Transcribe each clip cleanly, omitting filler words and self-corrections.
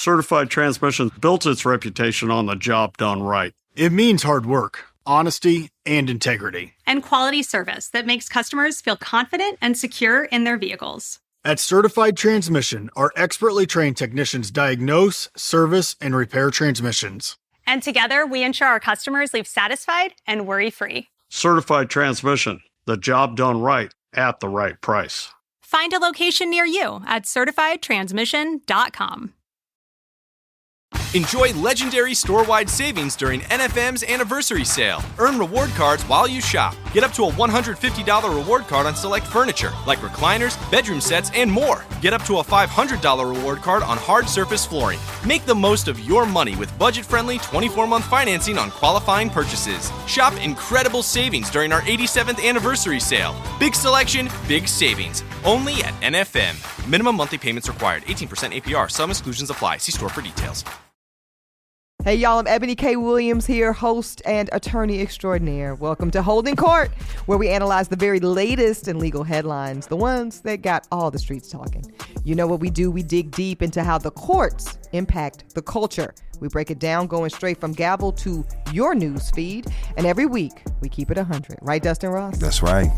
Certified Transmission built its reputation on the job done right. It means hard work, honesty, and integrity. And quality service that makes customers feel confident and secure in their vehicles. At Certified Transmission, our expertly trained technicians diagnose, service, and repair transmissions. And together, we ensure our customers leave satisfied and worry-free. Certified Transmission, the job done right at the right price. Find a location near you at certifiedtransmission.com. Enjoy legendary store-wide savings during NFM's anniversary sale. Earn reward cards while you shop. Get up to a $150 reward card on select furniture, like recliners, bedroom sets, and more. Get up to a $500 reward card on hard surface flooring. Make the most of your money with budget-friendly 24-month financing on qualifying purchases. Shop incredible savings during our 87th anniversary sale. Big selection, big savings. Only at NFM. Minimum monthly payments required. 18% APR. Some exclusions apply. See store for details. Hey y'all, I'm Eboni K. Williams here, host and attorney extraordinaire. Welcome to Holding Court, where we analyze the very latest in legal headlines, the ones that got all the streets talking. You know what we do? We dig deep into how the courts impact the culture. We break it down, going straight from gavel to your news feed. And every week, we keep it 100. Right, Dustin Ross? That's right.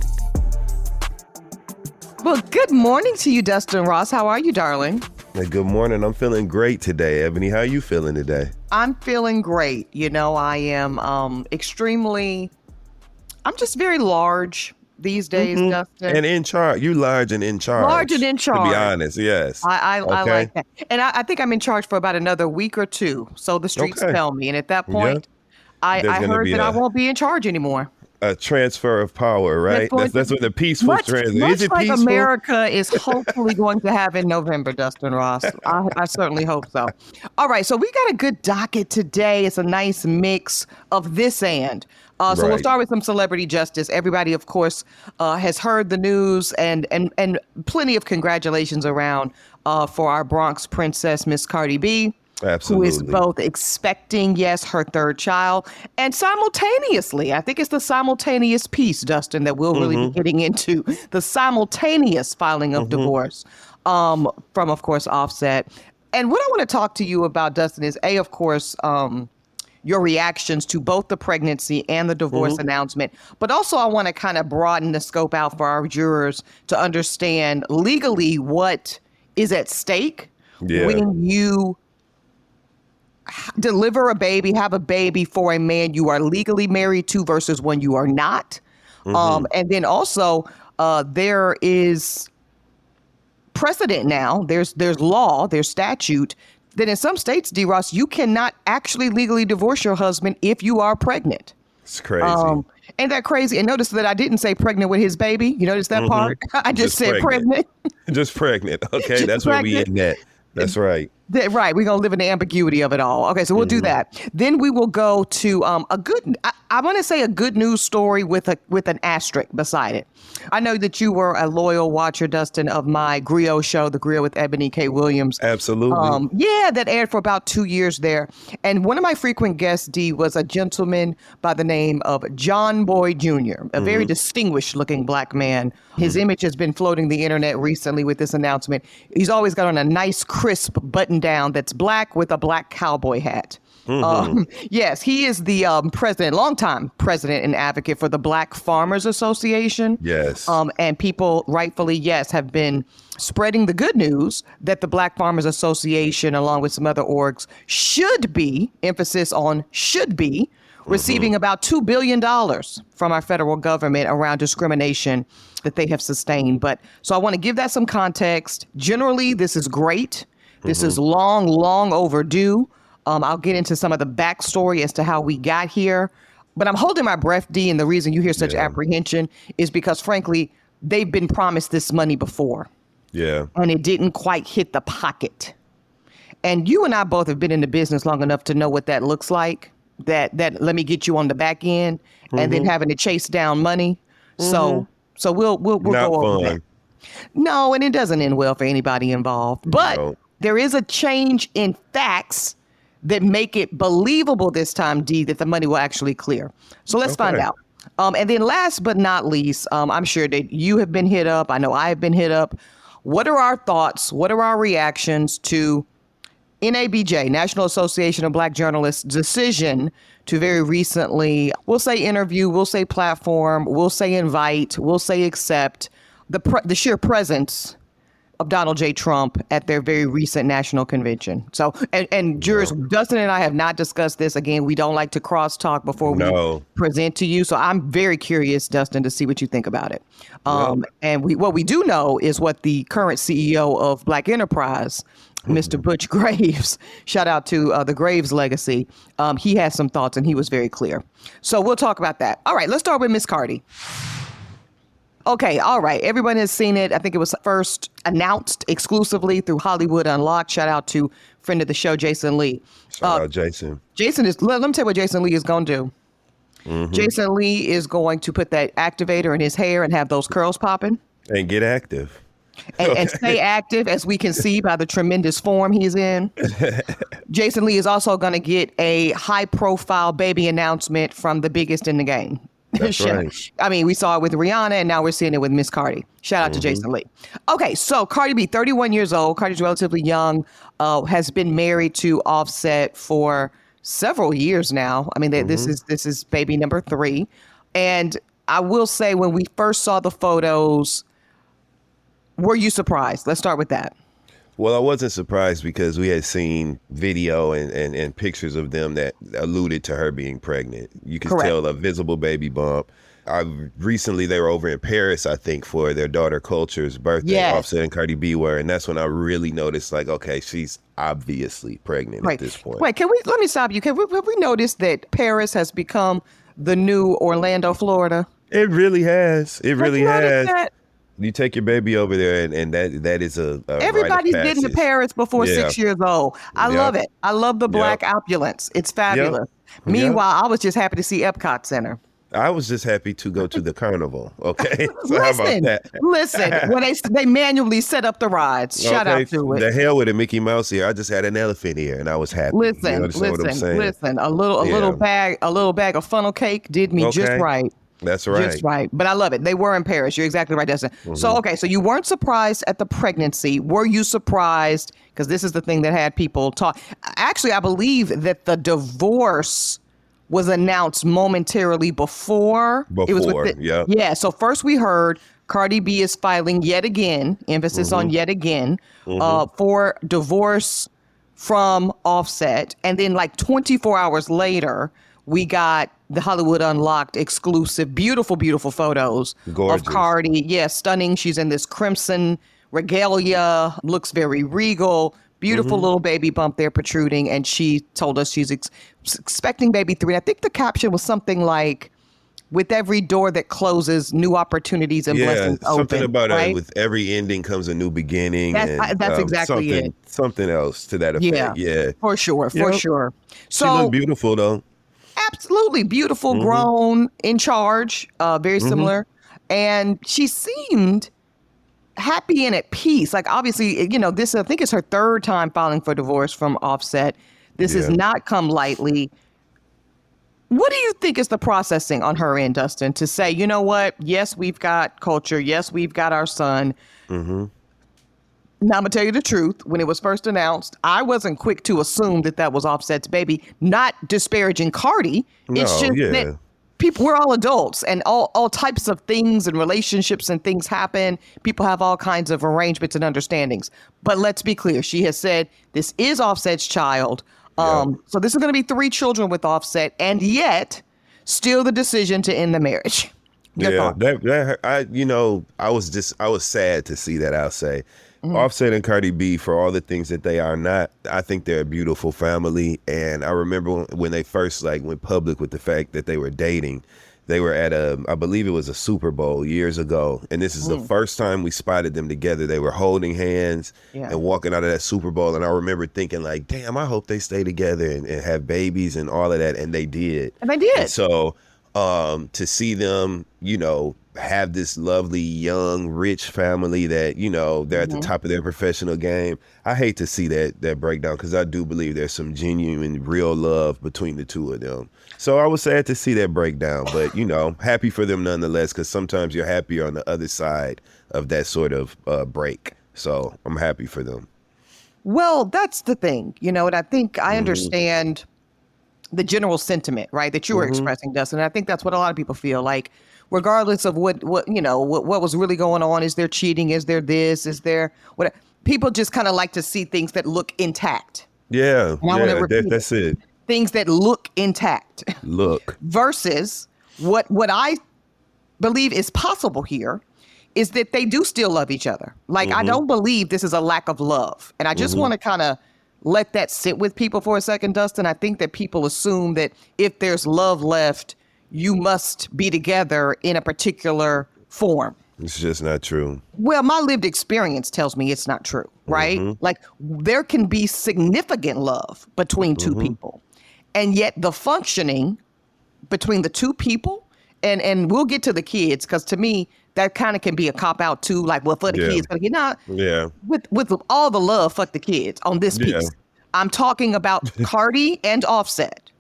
Well, good morning to you, Dustin Ross. How are you, darling? Hey, good morning. I'm feeling great today, Ebony. How are you feeling today? I'm feeling great. You know, I am I'm just very large these days, Dustin. And in charge. You large and in charge. Large and in charge. To be honest, yes. I like that. And I think I'm in charge for about another week or two. So the streets tell me. And at that point, I heard that I won't be in charge anymore. A transfer of power, right? That's what the peaceful transfer. Much Is it like peaceful? America is hopefully going to have in November, Dustin Ross. I certainly hope so. All right, so we got a good docket today. It's a nice mix of this and. So we'll start with some celebrity justice. Everybody, of course, has heard the news and plenty of congratulations around for our Bronx princess, Miss Cardi B. Absolutely. Who is both expecting, her third child, and simultaneously, I think it's the simultaneous piece, Dustin, that we'll really be getting into, the simultaneous filing of divorce from, of course, Offset. And what I want to talk to you about, Dustin, is, of course, your reactions to both the pregnancy and the divorce announcement. But also, I want to kind of broaden the scope out for our viewers to understand legally what is at stake when you deliver a baby, have a baby for a man you are legally married to versus one you are not. And then also there is precedent now. There's law, there's statute that in some states, D. Ross, you cannot actually legally divorce your husband if you are pregnant. It's crazy. Ain't that crazy? And notice that I didn't say pregnant with his baby. You notice that part? I just said pregnant. Just pregnant. Okay, that's where we in that. That's right. Right. We're going to live in the ambiguity of it all. Okay, so we'll do that. Then we will go to I want to say a good news story with an asterisk beside it. I know that you were a loyal watcher, Dustin, of my griot show, The Griot with Eboni K. Williams. Absolutely. That aired for about 2 years there. And one of my frequent guests, D, was a gentleman by the name of John Boy Jr., a very distinguished looking black man. His image has been floating the internet recently with this announcement. He's always got on a nice, crisp button down that's black with a black cowboy hat. Yes, he is the longtime president and advocate for the Black Farmers Association. Yes. And people rightfully, have been spreading the good news that the Black Farmers Association, along with some other orgs, should be, emphasis on should be, receiving about $2 billion from our federal government around discrimination that they have sustained. So I want to give that some context. Generally, this is great. This is long overdue. I'll get into some of the backstory as to how we got here. But I'm holding my breath, D, and the reason you hear such apprehension is because, frankly, they've been promised this money before. Yeah. And it didn't quite hit the pocket. And you and I both have been in the business long enough to know what that looks like. That let me get you on the back end and then having to chase down money. So we'll go over that. No, and it doesn't end well for anybody involved. But there is a change in facts that make it believable this time, D, that the money will actually clear. So let's find out. And then last but not least, I'm sure that you have been hit up. I know I have been hit up. What are our thoughts? What are our reactions to NABJ, National Association of Black Journalists, decision to very recently, we'll say interview, we'll say platform, we'll say invite, we'll say accept the sheer presence of Donald J. Trump at their very recent national convention. So, and jurors, Dustin and I have not discussed this. Again, we don't like to crosstalk before we present to you. So I'm very curious, Dustin, to see what you think about it. And what we do know is what the current CEO of Black Enterprise, Mr. Butch Graves, shout out to the Graves legacy. He has some thoughts and he was very clear. So we'll talk about that. All right, let's start with Miss Cardi. Okay, all right. Everyone has seen it. I think it was first announced exclusively through Hollywood Unlocked. Shout out to friend of the show, Jason Lee. Shout out Jason. Jason is, let me tell you what Jason Lee is going to do. Jason Lee is going to put that activator in his hair and have those curls popping. And get active. And stay active, as we can see by the tremendous form he's in. Jason Lee is also going to get a high-profile baby announcement from the biggest in the game. That's right. I mean, we saw it with Rihanna, and now we're seeing it with Miss Cardi. Shout out to Jason Lee. Okay, so Cardi B, 31 years old. Cardi's relatively young, has been married to Offset for several years now. I mean, this is baby number 3. And I will say, when we first saw the photos, were you surprised? Let's start with that. Well, I wasn't surprised because we had seen video and pictures of them that alluded to her being pregnant. You could tell a visible baby bump. Recently, they were over in Paris, I think, for their daughter Culture's birthday. Yes. Offset and Cardi B were, and that's when I really noticed, like, okay, she's obviously pregnant at this point. Wait, let me stop you. Have we noticed that Paris has become the new Orlando, Florida? It really has. It really has. That? You take your baby over there, and that is a everybody's been to Paris before 6 years old. I love it. I love the black opulence. It's fabulous. Meanwhile, I was just happy to see Epcot Center. I was just happy to go to the carnival. Okay, so how about that? Listen, when they manually set up the rides. Shout out to it. The hell with a Mickey Mouse here. I just had an elephant here, and I was happy. Listen. A little bag of funnel cake did me just right. That's right. Just right. But I love it. They were in Paris. You're exactly right, Dustin. So, okay. So you weren't surprised at the pregnancy. Were you surprised? Because this is the thing that had people talk. Actually, I believe that the divorce was announced momentarily before. Yeah. So first we heard Cardi B is filing yet again, emphasis on yet again, for divorce from Offset. And then like 24 hours later, we got the Hollywood Unlocked exclusive, beautiful, beautiful photos of Cardi. Yeah, stunning. She's in this crimson regalia, looks very regal, beautiful little baby bump there protruding. And she told us she's expecting baby 3. I think the caption was something like, with every door that closes, new opportunities and blessings open. Something about it. With every ending comes a new beginning. That's exactly it. Something else to that effect. Yeah. For sure. So she looked beautiful, though. Absolutely beautiful, grown, in charge, very similar. And she seemed happy and at peace. Like, obviously, this, I think, is her 3rd time filing for divorce from Offset. This has not come lightly. What do you think is the processing on her end, Dustin, to say, you know what? Yes, we've got Culture. Yes, we've got our son. Now, I'm going to tell you the truth. When it was first announced, I wasn't quick to assume that was Offset's baby. Not disparaging Cardi. It's just that we're all adults, and all types of things and relationships and things happen. People have all kinds of arrangements and understandings. But let's be clear. She has said this is Offset's child. So this is going to be 3 children with Offset, and yet still the decision to end the marriage. I was sad to see that, I'll say. Offset and Cardi B, for all the things that they are not, I think they're a beautiful family. And I remember when they first went public with the fact that they were dating, they were at I believe it was a Super Bowl years ago. And this is the first time we spotted them together. They were holding hands and walking out of that Super Bowl. And I remember thinking damn, I hope they stay together and have babies and all of that. And they did. And so to see them, have this lovely, young, rich family that, they're at the top of their professional game. I hate to see that breakdown, because I do believe there's some genuine, real love between the two of them. So I was sad to see that breakdown, but, happy for them nonetheless, because sometimes you're happier on the other side of that sort of break. So I'm happy for them. Well, that's the thing, and I think I understand the general sentiment, right, that you were expressing, Dustin. And I think that's what a lot of people feel like, regardless of what was really going on. Is there cheating? Is there this? Is there what? People just kind of like to see things that look intact. Yeah, And I want to repeat that's it. Things that look intact. Look. Versus what I believe is possible here is that they do still love each other. Like, I don't believe this is a lack of love. And I just want to kind of let that sit with people for a second, Dustin. I think that people assume that if there's love left, you must be together in a particular form. It's just not true. Well, my lived experience tells me it's not true, right? Like, there can be significant love between two people. And yet the functioning between the two people, and we'll get to the kids, because to me, that kind of can be a cop-out too. Like, well, for the kids, but with all the love, fuck the kids on this piece. I'm talking about Cardi and Offset.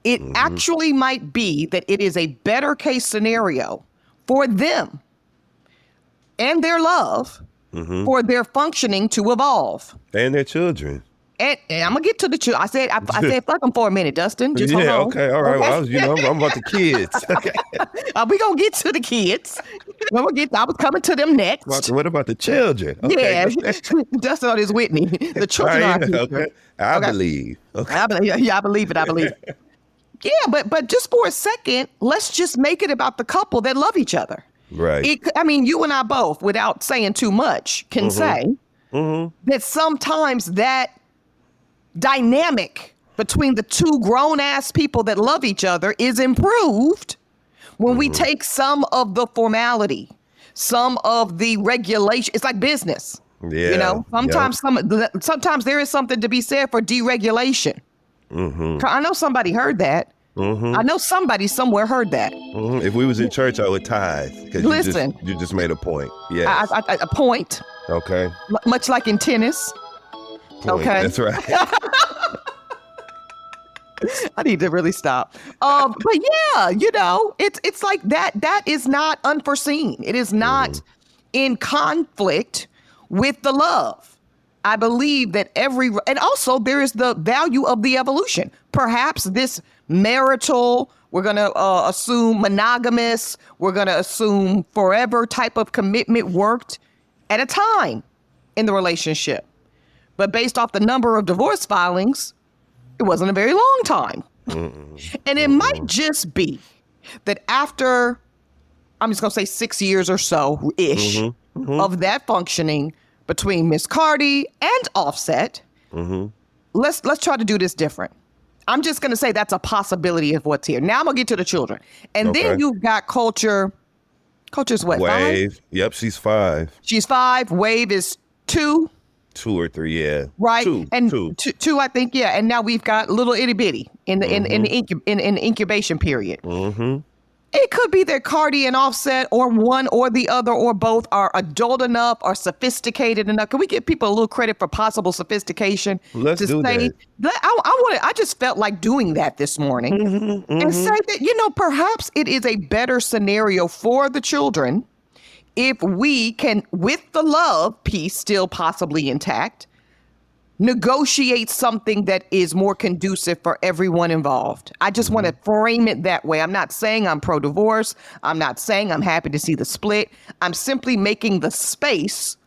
It actually might be that it is a better case scenario for them and their love for their functioning to evolve. And their children. And I'm gonna get to the children. I said fuck them for a minute, Dustin. Just hold on. Okay, all right. Okay. Well, I'm about the kids. Okay. We gonna get to the kids. I was coming to them next. What about the children? Okay. Yeah, Dustin on his Whitney. The children are future. Okay. I believe. Okay. I believe it. Yeah, but just for a second, let's just make it about the couple that love each other. Right. You and I both, without saying too much, can say that sometimes that dynamic between the two grown-ass people that love each other is improved when we take some of the formality, some of the regulation. It's like business. Yeah. Sometimes there is something to be said for deregulation. I know somebody heard that. I know somebody somewhere heard that. If we was in church, I would tithe. Listen, you just made a point. Yeah. A point. Okay. Much like in tennis. Point. Okay. That's right. I need to really stop. But yeah, it's like that. That is not unforeseen. It is not in conflict with the love. I believe that and also there is the value of the evolution. Perhaps this marital, we're going to assume monogamous, we're going to assume forever type of commitment worked at a time in the relationship. But based off the number of divorce filings, it wasn't a very long time. And it might just be that after, I'm just going to say 6 years or so-ish of that functioning between Miss Cardi and Offset, let's try to do this different. I'm just going to say that's a possibility of what's here. Now I'm going to get to the children. And then you've got Culture. Culture's what, Wave. 5? Yep, she's 5. She's 5. Wave is 2. 2 or 3, yeah. Right. Two, and two. Two, I think, yeah. And now we've got little itty bitty in the incubation period. It could be that Cardi and Offset, or one or the other or both, are adult enough or sophisticated enough. Can we give people a little credit for possible sophistication? Let's do that. I just felt like doing that this morning and say that, perhaps it is a better scenario for the children if we can, with the love piece still possibly intact, negotiate something that is more conducive for everyone involved. I just want to frame it that way. I'm not saying I'm pro-divorce. I'm not saying I'm happy to see the split. I'm simply making the space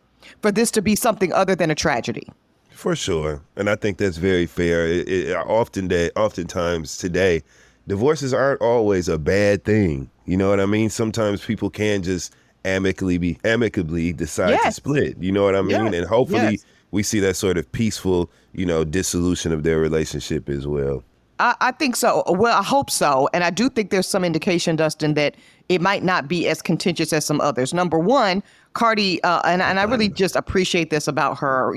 for this to be something other than a tragedy. For sure. And I think that's very fair. Oftentimes today, divorces aren't always a bad thing. You know what I mean? Sometimes people can just amicably decide to split. You know what I mean? And hopefully we see that sort of peaceful, dissolution of their relationship as well. I think so. Well, I hope so. And I do think there's some indication, Dustin, that it might not be as contentious as some others. Number one, Cardi, and I really just appreciate this about her.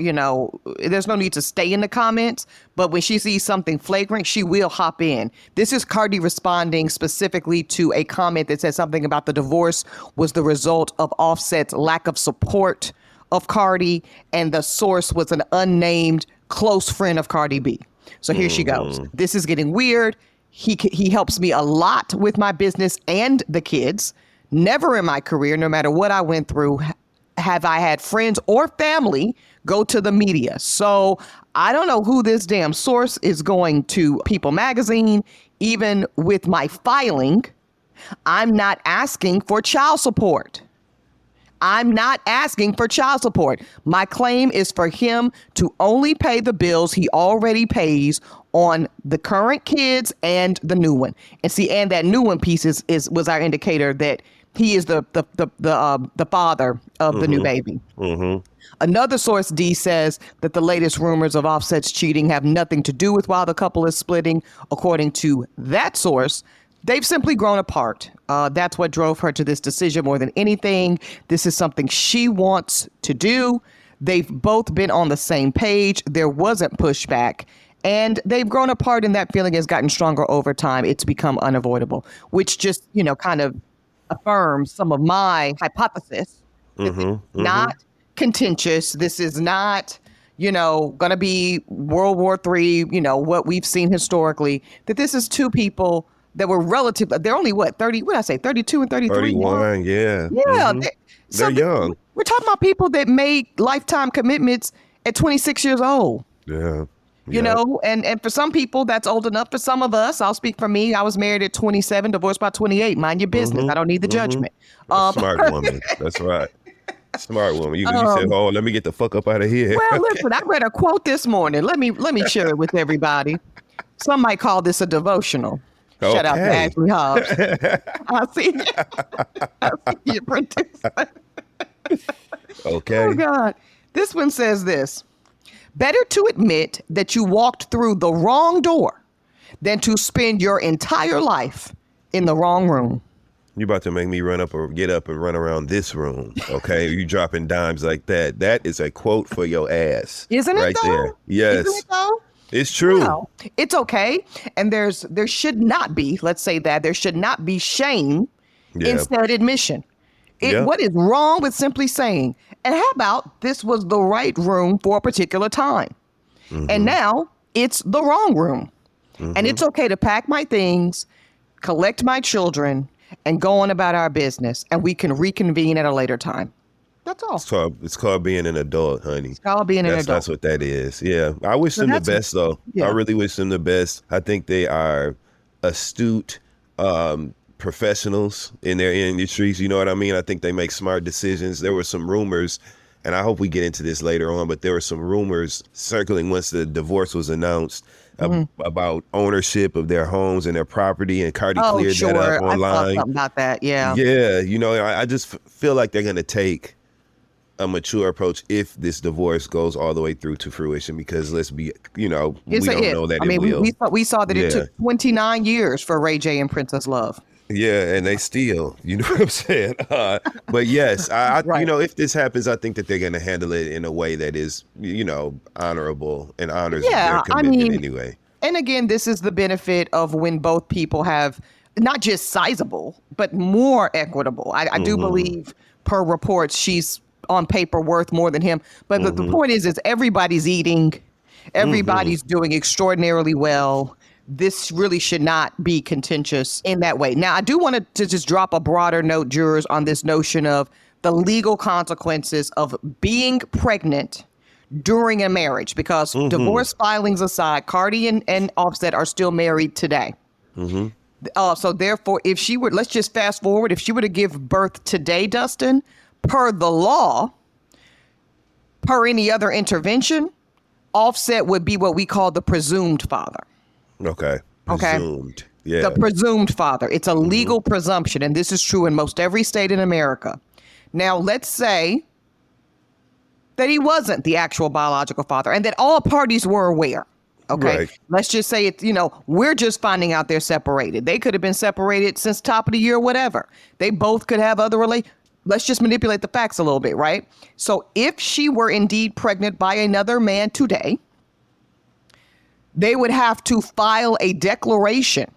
There's no need to stay in the comments, but when she sees something flagrant, she will hop in. This is Cardi responding specifically to a comment that said something about the divorce was the result of Offset's lack of support of Cardi, and the source was an unnamed close friend of Cardi B. So here she goes. This is getting weird. He helps me a lot with my business and the kids. Never in my career, no matter what I went through, have I had friends or family go to the media. So I don't know who this damn source is going to People Magazine. Even with my filing, I'm not asking for child support. I'm not asking for child support. My claim is for him to only pay the bills he already pays on the current kids and the new one. And see, and that new one piece was our indicator that he is the father of the new baby. Another source, D, says that the latest rumors of Offset's cheating have nothing to do with why the couple is splitting. According to that source, they've simply grown apart. That's what drove her to this decision more than anything. This is something she wants to do. They've both been on the same page. There wasn't pushback. And they've grown apart, and that feeling has gotten stronger over time. It's become unavoidable, which just, kind of affirms some of my hypothesis. Not contentious. This is not, going to be World War III, what we've seen historically, that this is two people that were relative. They're only 32 and 33. 31, yeah. Yeah. They're young. We're talking about people that made lifetime commitments at 26 years old. Yeah. You know, and for some people, that's old enough. For some of us, I'll speak for me. I was married at 27, divorced by 28. Mind your business. I don't need the judgment. Smart woman. That's right. Smart woman. You said, "Oh, let me get the fuck up out of here." Well, listen, I read a quote this morning. Let me share it with everybody. Some might call this a devotional. Okay. Shout out to Ashley Hobbs. I see you, producer. Okay. Oh God, this one says this: better to admit that you walked through the wrong door than to spend your entire life in the wrong room. You about to make me get up and run around this room, okay? You dropping dimes like that. That is a quote for your ass. Isn't it right though? There. Yes. Isn't it though? It's true. Well, it's okay. And there should not be, let's say that, there should not be shame instead admission. What is wrong with simply saying, and how about this was the right room for a particular time? And now it's the wrong room. And it's okay to pack my things, collect my children, and go on about our business, and we can reconvene at a later time. That's all. It's called being an adult, honey. It's called being an adult. That's what that is. Yeah. I wish them the best, though. Yeah. I really wish them the best. I think they are astute professionals in their industries. You know what I mean? I think they make smart decisions. There were some rumors, and I hope we get into this later on, but there were some rumors circling once the divorce was announced about ownership of their homes and their property, and Cardi cleared that up online. I saw something about that, yeah. Yeah, I just feel like they're going to take a mature approach if this divorce goes all the way through to fruition, because let's be, we don't know that it will. We saw that it took 29 years for Ray J and Princess Love. Yeah, and they still, you know what I'm saying? But yes, Right. If this happens, I think that they're going to handle it in a way that is, honorable and honors their commitment anyway. And again, this is the benefit of when both people have not just sizable, but more equitable. I do believe, per reports, she's on paper worth more than him. But the point is everybody's eating, everybody's doing extraordinarily well. This really should not be contentious in that way. Now, I do want to just drop a broader note, jurors, on this notion of the legal consequences of being pregnant during a marriage, because divorce filings aside, Cardi and Offset are still married today. So therefore, if she were, let's just fast forward, if she were to give birth today, Dustin, per the law, per any other intervention, Offset would be what we call the presumed father. Okay. Presumed. Yeah. The presumed father. It's a legal presumption, and this is true in most every state in America. Now, let's say that he wasn't the actual biological father and that all parties were aware. Okay. Right. Let's just say it's, we're just finding out they're separated. They could have been separated since top of the year, whatever. They both could have other relations. Let's just manipulate the facts a little bit, right? So if she were indeed pregnant by another man today, they would have to file a declaration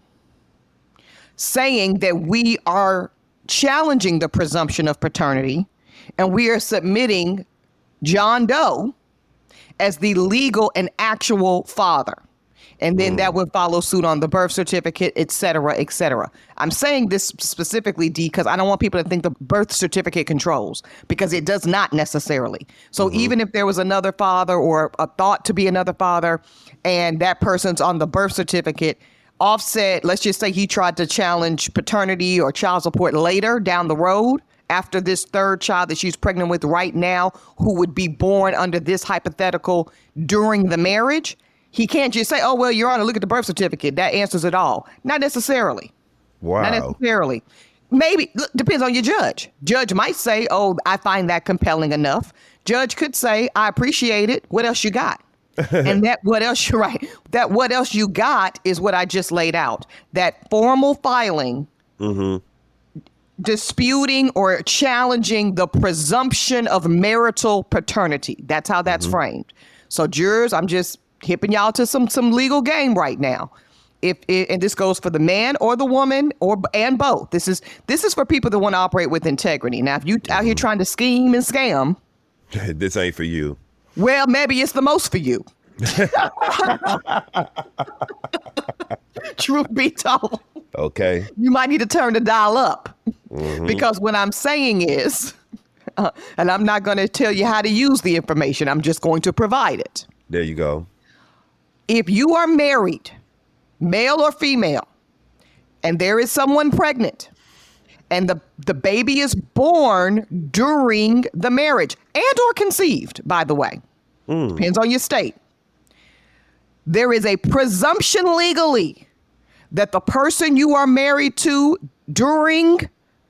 saying that we are challenging the presumption of paternity and we are submitting John Doe as the legal and actual father. And then that would follow suit on the birth certificate, et cetera, et cetera. I'm saying this specifically, D, because I don't want people to think the birth certificate controls, because it does not necessarily. So even if there was another father or a thought to be another father, and that person's on the birth certificate, Offset, let's just say he tried to challenge paternity or child support later down the road, after this third child that she's pregnant with right now, who would be born under this hypothetical during the marriage, he can't just say, oh, well, Your Honor, look at the birth certificate. That answers it all. Not necessarily. Wow. Not necessarily. Maybe, look, depends on your judge. Judge might say, oh, I find that compelling enough. Judge could say, I appreciate it. What else you got? And that what else you're right. That what else you got is what I just laid out. That formal filing disputing or challenging the presumption of marital paternity. That's how that's framed. So jurors, I'm just hipping y'all to some legal game right now. And this goes for the man or the woman and both. This is for people that want to operate with integrity. Now, if you out here trying to scheme and scam, this ain't for you. well, maybe it's the most for you. Truth be told. Okay. You might need to turn the dial up, because what I'm saying is, and I'm not going to tell you how to use the information. I'm just going to provide it. There you go. If you are married, male or female, and there is someone pregnant, and the baby is born during the marriage and or conceived, by the way, depends on your state, there is a presumption legally that the person you are married to during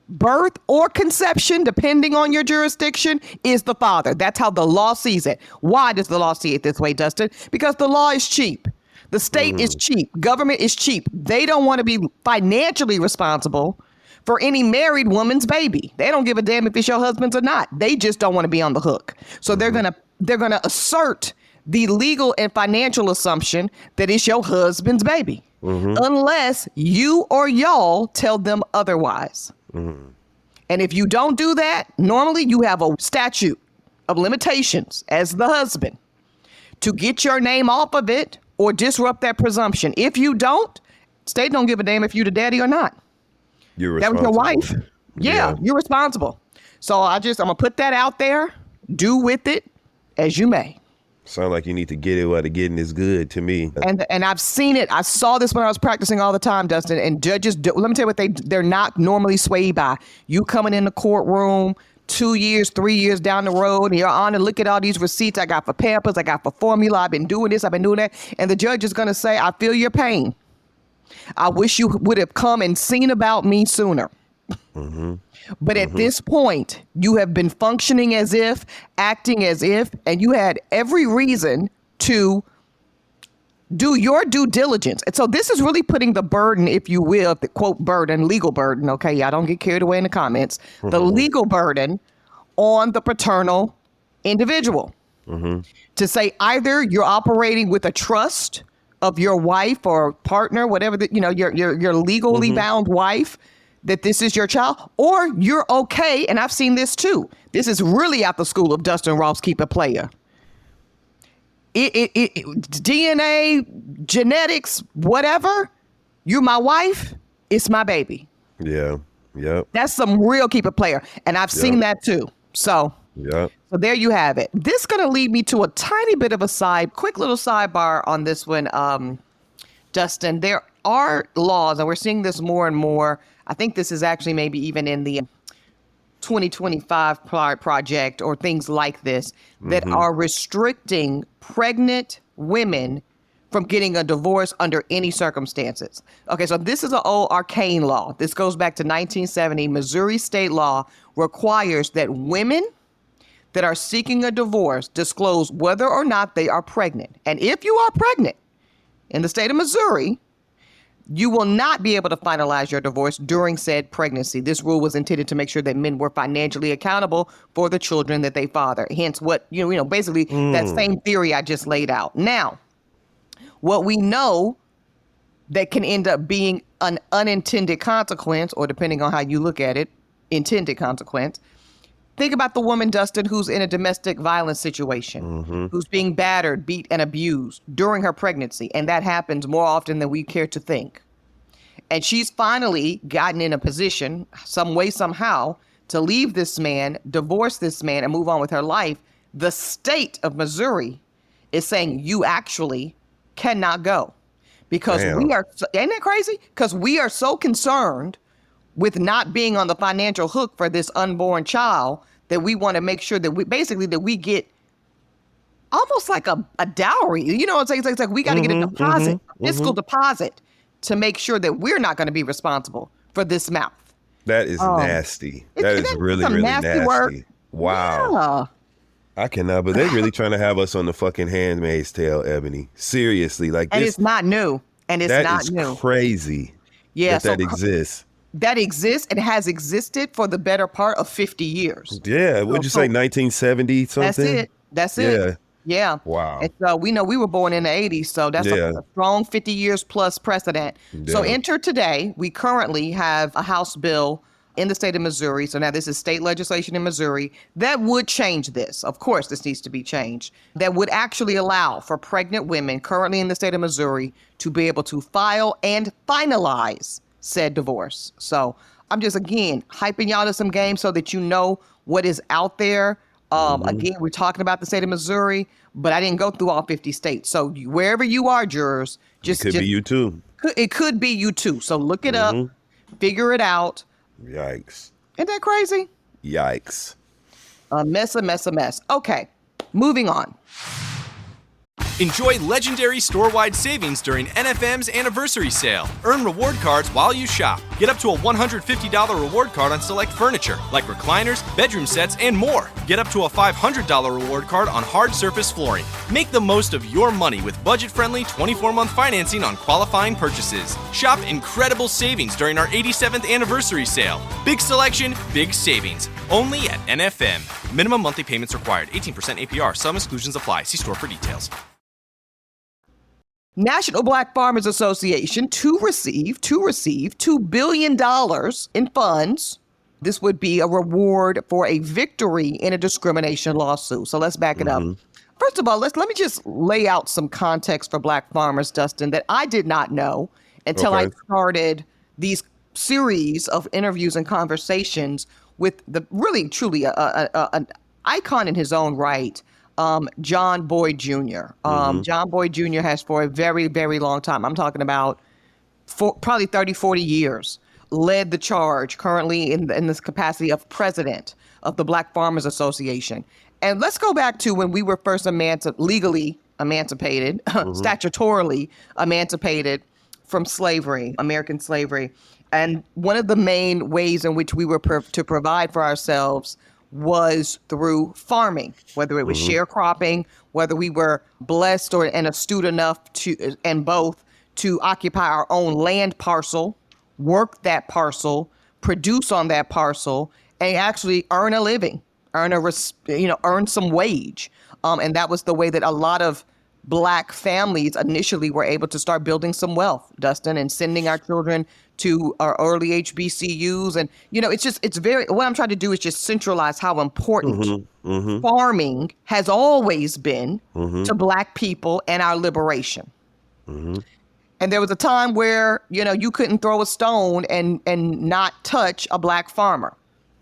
birth or conception, depending on your jurisdiction, is the father. That's how the law sees it. Why does the law see it this way, Dustin? Because the law is cheap. The state is cheap. Government is cheap. They don't want to be financially responsible for any married woman's baby. They don't give a damn if it's your husband's or not. They just don't want to be on the hook. So they're gonna assert the legal and financial assumption that it's your husband's baby, unless you or y'all tell them otherwise. And if you don't do that, normally you have a statute of limitations as the husband to get your name off of it or disrupt that presumption. If you don't, state don't give a damn if you the daddy or not. You're responsible. That was your wife. Yeah, you're responsible. So I'm gonna put that out there. Do with it as you may. Sound like you need to get it while the getting is good to me. And I've seen it. I saw this when I was practicing all the time, Dustin. And judges, let me tell you what they're not normally swayed by. You coming in the courtroom 2 years, 3 years down the road, and Your Honor, look at all these receipts I got for Pampers, I got for formula, I've been doing this, I've been doing that. And the judge is going to say, I feel your pain. I wish you would have come and seen about me sooner. But at this point, you have been functioning as if, acting as if, and you had every reason to do your due diligence. And so this is really putting the burden, if you will, the quote burden, legal burden. Okay, y'all don't get carried away in the comments. The legal burden on the paternal individual to say either you're operating with a trust of your wife or partner, whatever your legally bound wife, that this is your child, or you're okay. And I've seen this too. This is really out the school of Dustin Ross, keep it player. DNA, genetics, whatever. You're my wife. It's my baby. Yeah. Yep. That's some real keep it player. And I've seen that too. So there you have it. This is going to lead me to a tiny bit of a quick little sidebar on this one, Dustin. There are laws, and we're seeing this more and more. I think this is actually maybe even in the 2025 project or things like this that are restricting pregnant women from getting a divorce under any circumstances. Okay, so this is an old arcane law. This goes back to 1970. Missouri state law requires that women that are seeking a divorce disclose whether or not they are pregnant. And if you are pregnant in the state of Missouri, you will not be able to finalize your divorce during said pregnancy. This rule was intended to make sure that men were financially accountable for the children that they father. Hence what, basically that same theory I just laid out. Now, what we know that can end up being an unintended consequence, or depending on how you look at it, intended consequence, Think about the woman, Dustin, who's in a domestic violence situation, who's being battered, beat, and abused during her pregnancy. And that happens more often than we care to think. And she's finally gotten in a position, some way, somehow, to leave this man, divorce this man, and move on with her life. The state of Missouri is saying you actually cannot go because we are, ain't that crazy? Because we are so concerned with not being on the financial hook for this unborn child that we want to make sure that we get almost like a dowry. You know what I'm saying? It's like we got to get a deposit, fiscal deposit, to make sure that we're not going to be responsible for this mouth. That is nasty. That is really, really nasty. Work. Wow. Yeah. I cannot, but they're really trying to have us on the fucking Handmaid's Tale, Ebony. Seriously, like and this, it's not new, and it's not new. Crazy. Yeah, that exists. That exists and has existed for the better part of 50 years. Yeah, would you say 1970 something? That's it. Yeah. Wow. And so we know we were born in the 80s, so that's a strong 50 years plus precedent. Yeah. So enter today, we currently have a House bill in the state of Missouri. So now this is state legislation in Missouri that would change this. Of course, this needs to be changed. That would actually allow for pregnant women currently in the state of Missouri to be able to file and finalize said divorce. So I'm just, again, hyping y'all to some games so that you know what is out there. Again, we're talking about the state of Missouri, but I didn't go through all 50 states. So wherever you are, jurors, it could be you too. It could be you too. So look it up, figure it out. Yikes. Isn't that crazy? Yikes. A mess, a mess, a mess. Okay, moving on. Enjoy legendary store-wide savings during NFM's anniversary sale. Earn reward cards while you shop. Get up to a $150 reward card on select furniture, like recliners, bedroom sets, and more. Get up to a $500 reward card on hard surface flooring. Make the most of your money with budget-friendly 24-month financing on qualifying purchases. Shop incredible savings during our 87th anniversary sale. Big selection, big savings. Only at NFM. Minimum monthly payments required. 18% APR. Some exclusions apply. See store for details. National Black Farmers Association to receive $2 billion in funds. This would be a reward for a victory in a discrimination lawsuit. So let's back it up. First of all, let me just lay out some context for Black farmers, Dustin, that I did not know until I started these series of interviews and conversations with the really, truly an icon in his own right, John Boyd Jr. John Boyd Jr. has for a very, very long time, I'm talking about probably 30, 40 years, led the charge currently in this capacity of president of the Black Farmers Association. And let's go back to when we were first legally emancipated, statutorily emancipated from slavery, American slavery. And one of the main ways in which we were to provide for ourselves was through farming, whether it was sharecropping, whether we were blessed and astute enough to occupy our own land parcel, work that parcel, produce on that parcel, and actually earn a living, earn some wage. And that was the way that a lot of Black families initially were able to start building some wealth, Dustin, and sending our children to our early HBCUs. And, what I'm trying to do is just centralize how important farming has always been to Black people and our liberation. And there was a time where, you couldn't throw a stone and not touch a Black farmer.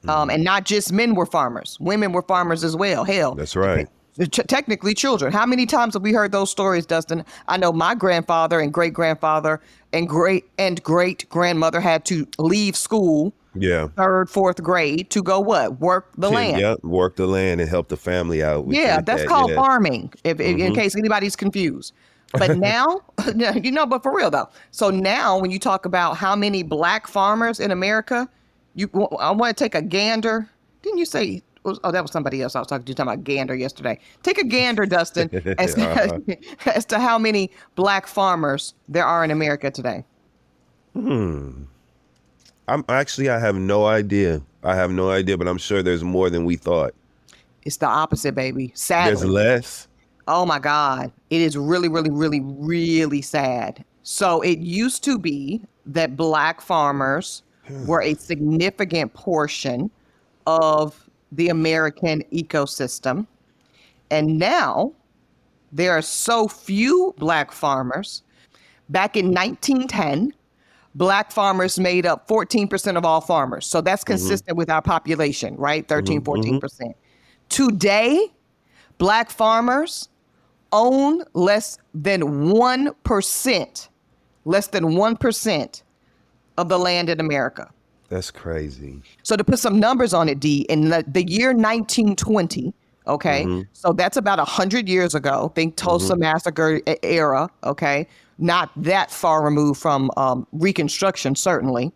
And not just men were farmers, women were farmers as well. Hell, that's right. Technically children. How many times have we heard those stories, Dustin? I know my grandfather and great-grandfather and great-grandmother had to leave school, third, fourth grade, to go what? Work the land. Yeah, work the land and help the family out. That's called farming, in case anybody's confused. But now, but for real though. So now when you talk about how many Black farmers in America, I want to take a gander. Didn't you say... Oh, that was somebody else I was talking about gander yesterday. Take a gander, Dustin, as to how many Black farmers there are in America today. I have no idea. But I'm sure there's more than we thought. It's the opposite, baby. Sadly. There's less? Oh, my God. It is really, really, really, really sad. So it used to be that Black farmers were a significant portion of the American ecosystem. And now there are so few Black farmers. Back in 1910, Black farmers made up 14% of all farmers. So that's consistent with our population, right? 14%. Today, Black farmers own less than 1%, of the land in America. That's crazy. So to put some numbers on it, D, in the year 1920, okay, so that's about 100 years ago, think Tulsa Massacre era, okay, not that far removed from Reconstruction, certainly.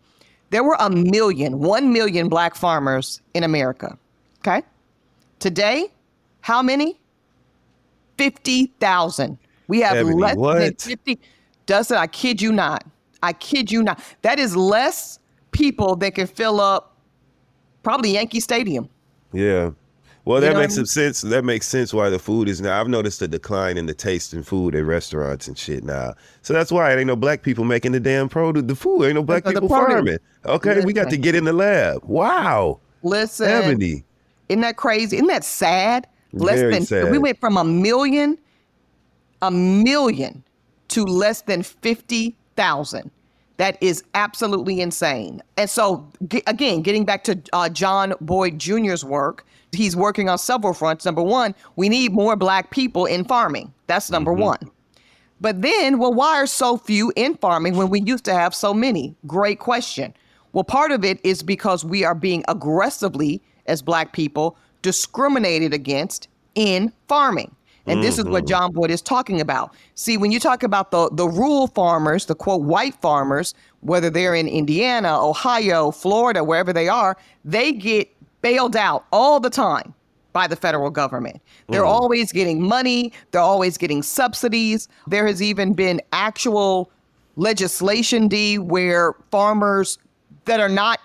There were 1 million Black farmers in America, okay? Today, how many? 50,000. We have Ebony, less than what? 50. Dustin, I kid you not. That is less people that can fill up probably Yankee Stadium. Yeah. Well, You that know makes what I mean? some sense. That makes sense why the food is now. I've noticed a decline in the taste in food at restaurants and shit now. So that's why it ain't no Black people making the damn produce, the food. Ain't no Black Because the people produce. farming. Okay, we got to get in the lab. Wow. Listen, Ebony. isn't that crazy? Isn't that sad? Very sad. We went from 1 million to less than 50,000. That is absolutely insane. And so, again, getting back to John Boyd Jr.'s work, he's working on several fronts. Number one, we need more Black people in farming. That's number one. But then, well, why are so few in farming when we used to have so many? Great question. Well, part of it is because we are being aggressively, as Black people, discriminated against in farming. And this is what John Boyd is talking about. See, when you talk about the rural farmers, the quote white farmers, whether they're in Indiana, Ohio, Florida, wherever they are, they get bailed out all the time by the federal government. They're always getting money. They're always getting subsidies. There has even been actual legislation, D, where farmers that are not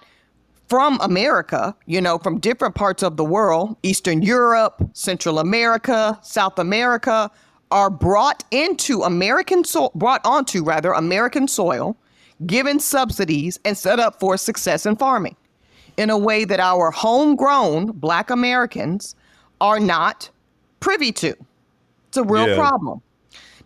from America, you know, from different parts of the world, Eastern Europe, Central America, South America, are brought onto American soil, given subsidies, and set up for success in farming in a way that our homegrown Black Americans are not privy to. It's a real problem.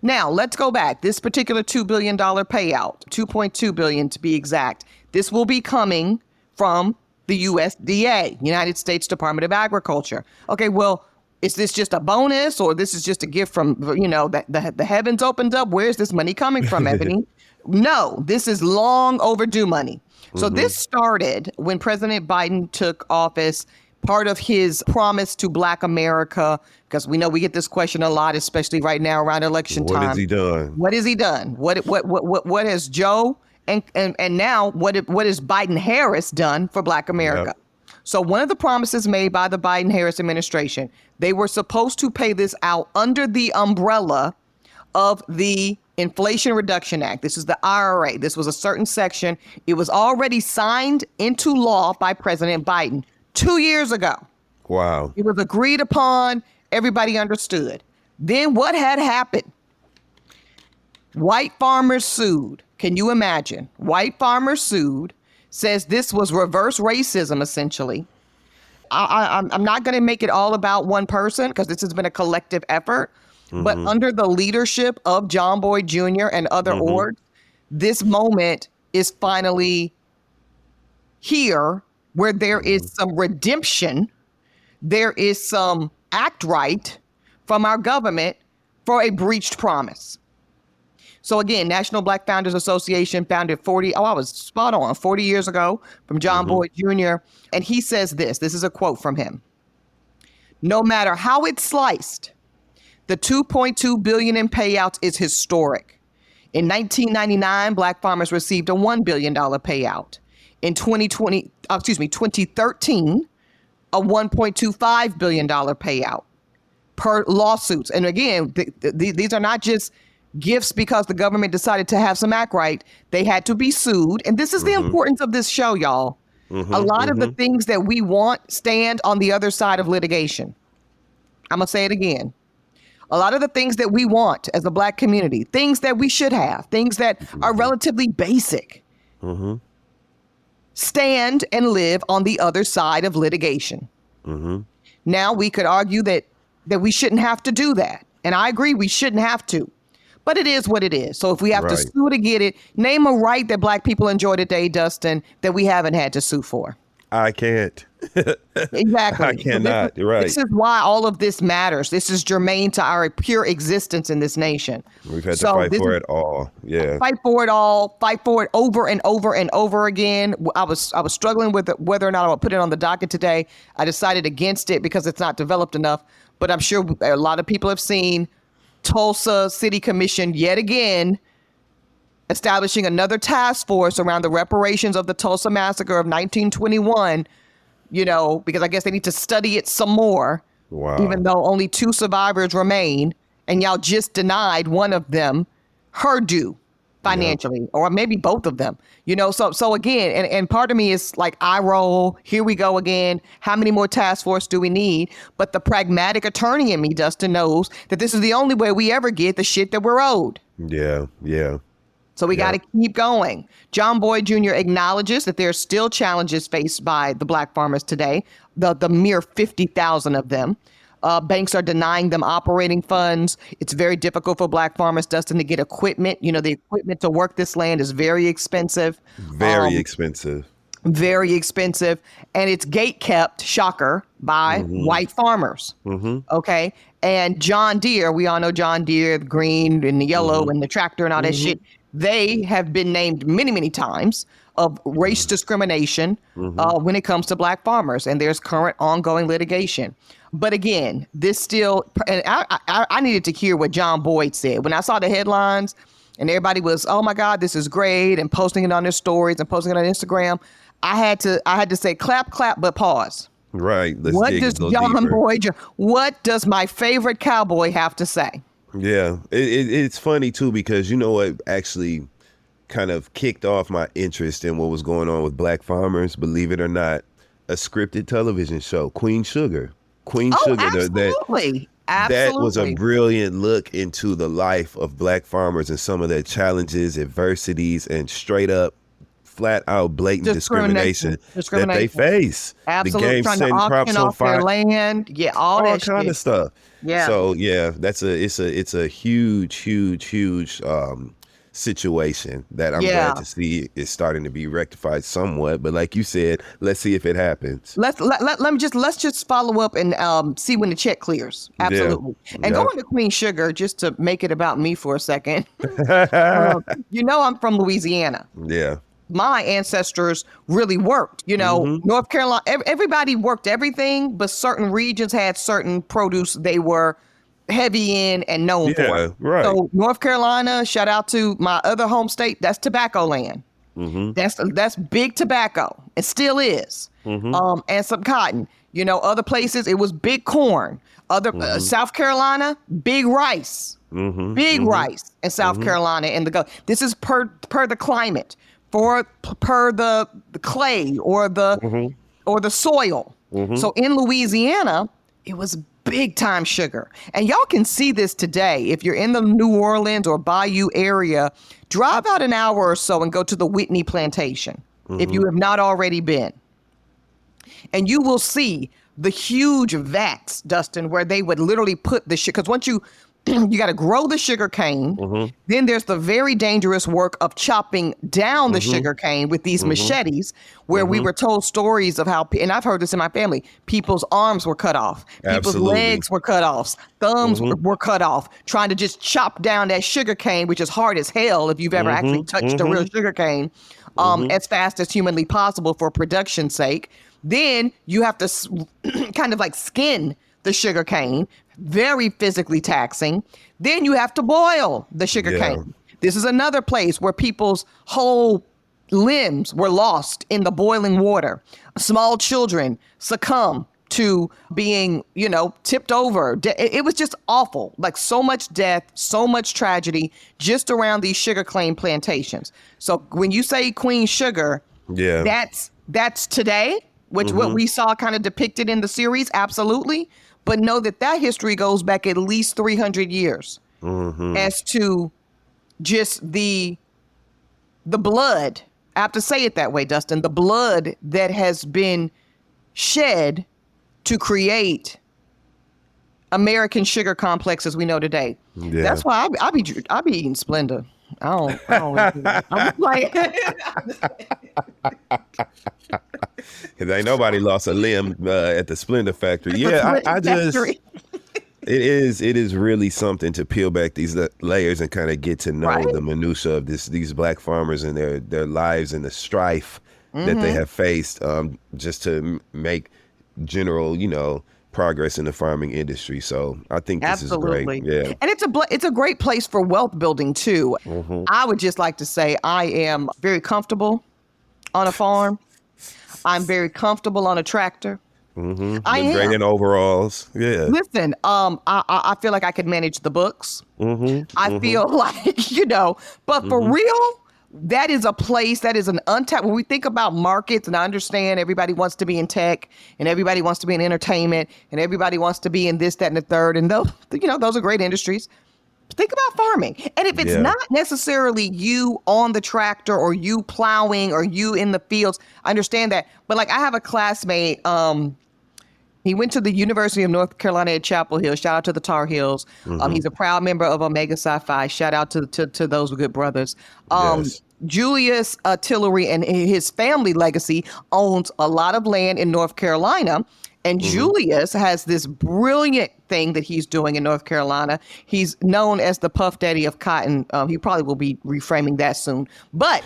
Now, let's go back. This particular $2 billion payout, $2.2 billion to be exact, this will be coming from the USDA, United States Department of Agriculture. Okay, well, is this just a bonus, or this is just a gift from, you know, the heavens opened up? Where's this money coming from, Ebony? No, this is long overdue money. So this started when President Biden took office, part of his promise to Black America, because we know we get this question a lot, especially right now around election time. What has he done? What has he done? What has Joe and now what has Biden-Harris done for Black America? Yep. So one of the promises made by the Biden-Harris administration, they were supposed to pay this out under the umbrella of the Inflation Reduction Act. This is the IRA. This was a certain section. It was already signed into law by President Biden 2 years ago. Wow. It was agreed upon. Everybody understood. Then what had happened? White farmers sued. Can you imagine? White farmers sued, says this was reverse racism, essentially. I'm not going to make it all about one person because this has been a collective effort. But under the leadership of John Boyd Jr. and other orgs, this moment is finally here where there is some redemption. There is some act right from our government for a breached promise. So again, National Black Founders Association founded 40 years ago from John Boyd Jr. And he says this is a quote from him. No matter how it's sliced, the $2.2 billion in payouts is historic. In 1999, Black farmers received a $1 billion payout. In 2013, a $1.25 billion payout per lawsuits. And again, these are not just gifts because the government decided to have some act right. They had to be sued. And this is the importance of this show, y'all. A lot of the things that we want stand on the other side of litigation. I'm going to say it again. A lot of the things that we want as a Black community, things that we should have, things that are relatively basic, stand and live on the other side of litigation. Now we could argue that we shouldn't have to do that. And I agree we shouldn't have to. But it is what it is. So if we have to sue to get it, name a right that black people enjoy today, Dustin, that we haven't had to sue for. I can't. Exactly. I cannot. Right. This is why all of this matters. This is germane to our pure existence in this nation. We've had to fight for it all. Yeah. Fight for it all. Fight for it over and over and over again. I was struggling with whether or not I would put it on the docket today. I decided against it because it's not developed enough. But I'm sure a lot of people have seen Tulsa City Commission yet again establishing another task force around the reparations of the Tulsa Massacre of 1921, because I guess they need to study it some more. Wow. Even though only 2 survivors remain, and y'all just denied one of them her due financially, or maybe both of them. So again, and part of me is like, I roll, here we go again. How many more task force do we need? But the pragmatic attorney in me, Dustin, knows that this is the only way we ever get the shit that we're owed. Yeah. So we got to keep going. John Boyd Jr. acknowledges that there are still challenges faced by the black farmers today, the mere 50,000 of them. Banks are denying them operating funds. It's very difficult for black farmers, Dustin, to get equipment. The equipment to work this land is very expensive. Very expensive. And it's gate kept, shocker, by white farmers. Okay. And John Deere, we all know John Deere, the green and the yellow and the tractor and all that shit. They have been named many, many times of race discrimination when it comes to black farmers. And there's current ongoing litigation. But again, this still, and I needed to hear what John Boyd said. When I saw the headlines and everybody was, oh my God, this is great, and posting it on their stories and posting it on Instagram, I had to say, clap, but pause. Right. What does John Boyd, what does my favorite cowboy have to say? Yeah, it's funny too, because what actually kind of kicked off my interest in what was going on with black farmers, believe it or not, a scripted television show, Queen Sugar. Absolutely. That was a brilliant look into the life of black farmers and some of their challenges, adversities, and straight up, flat out, blatant discrimination that they face. Absolutely. The game trying setting to crops auction on off fire. their land. Yeah, all that kind of stuff. Yeah. So yeah, it's a huge situation that I'm glad to see is starting to be rectified somewhat. But like you said, let's see if it happens. Let's just follow up and see when the check clears. Absolutely. Yeah. And going to Queen Sugar, just to make it about me for a second. I'm from Louisiana. Yeah. My ancestors really worked, North Carolina, everybody worked everything, but certain regions had certain produce they were heavy in and known for. Right. So North Carolina, shout out to my other home state, that's tobacco land. That's big tobacco. It still is. And some cotton. Other places, it was big corn. South Carolina, big rice. Big rice in South Carolina. And this is per the climate. Per the clay or the soil. So in Louisiana, it was big time sugar. And y'all can see this today. If you're in the New Orleans or Bayou area, drive out an hour or so and go to the Whitney Plantation if you have not already been. And you will see the huge vats, Dustin, where they would literally put the sugar. Because once you got to grow the sugar cane. Then there's the very dangerous work of chopping down the sugar cane with these machetes, where we were told stories of how, and I've heard this in my family, people's arms were cut off, people's legs were cut off, thumbs were cut off, trying to just chop down that sugar cane, which is hard as hell if you've ever actually touched a real sugar cane, as fast as humanly possible for production's sake. Then you have to kind of like skin the sugar cane, very physically taxing. Then you have to boil the sugar cane. This is another place where people's whole limbs were lost in the boiling water. Small children succumb to being, tipped over. It was just awful. Like so much death, so much tragedy just around these sugar cane plantations. So when you say Queen Sugar, that's today, which what we saw kind of depicted in the series, absolutely. But know that history goes back at least 300 years as to just the blood. I have to say it that way, Dustin. The blood that has been shed to create American sugar complex as we know today. Yeah. That's why I be eating Splenda. I don't I'm like, Cause ain't nobody lost a limb at the Splendor factory. Yeah, I just it is really something to peel back these layers and kind of get to know the minutia of these black farmers and their lives and the strife that they have faced just to make general, progress in the farming industry. So I think this is great. Yeah. And it's a great place for wealth building too. I would just like to say I am very comfortable on a farm. I'm very comfortable on a tractor. I am. Great in overalls. Yeah. Listen, I feel like I could manage the books. I feel like, but for real, that is a place that is an untapped. When we think about markets, and I understand everybody wants to be in tech and everybody wants to be in entertainment and everybody wants to be in this, that, and the third. And those are great industries. Think about farming. And if it's not necessarily you on the tractor or you plowing or you in the fields, I understand that. But like I have a classmate, he went to the University of North Carolina at Chapel Hill. Shout out to the Tar Heels. He's a proud member of Omega Psi Phi. Shout out to those good brothers. Julius Tillery and his family legacy owns a lot of land in North Carolina. And Julius has this brilliant thing that he's doing in North Carolina. He's known as the Puff Daddy of cotton. He probably will be reframing that soon. But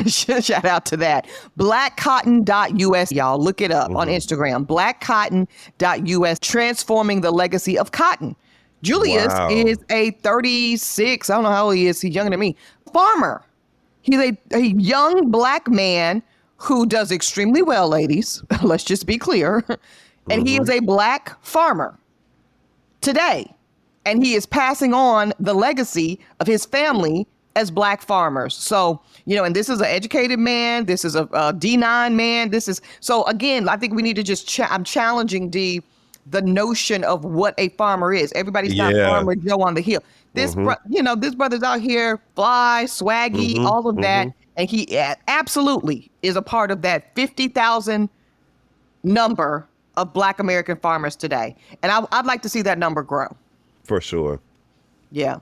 shout out to that. Blackcotton.us. Y'all look it up on Instagram. Blackcotton.us, transforming the legacy of cotton. Julius is a 36, I don't know how old he is. He's younger than me. Farmer. He's a young black man who does extremely well, ladies. Let's just be clear. And he is a black farmer today. And he is passing on the legacy of his family as black farmers. So, and this is an educated man. This is a D9 man. So again, I think we need to I'm challenging the notion of what a farmer is. Everybody's not Farmer Joe on the hill. This, this brother's out here, fly, swaggy, all of that. And he absolutely is a part of that 50,000 number of black American farmers today. And I'd like to see that number grow. For sure. Yeah.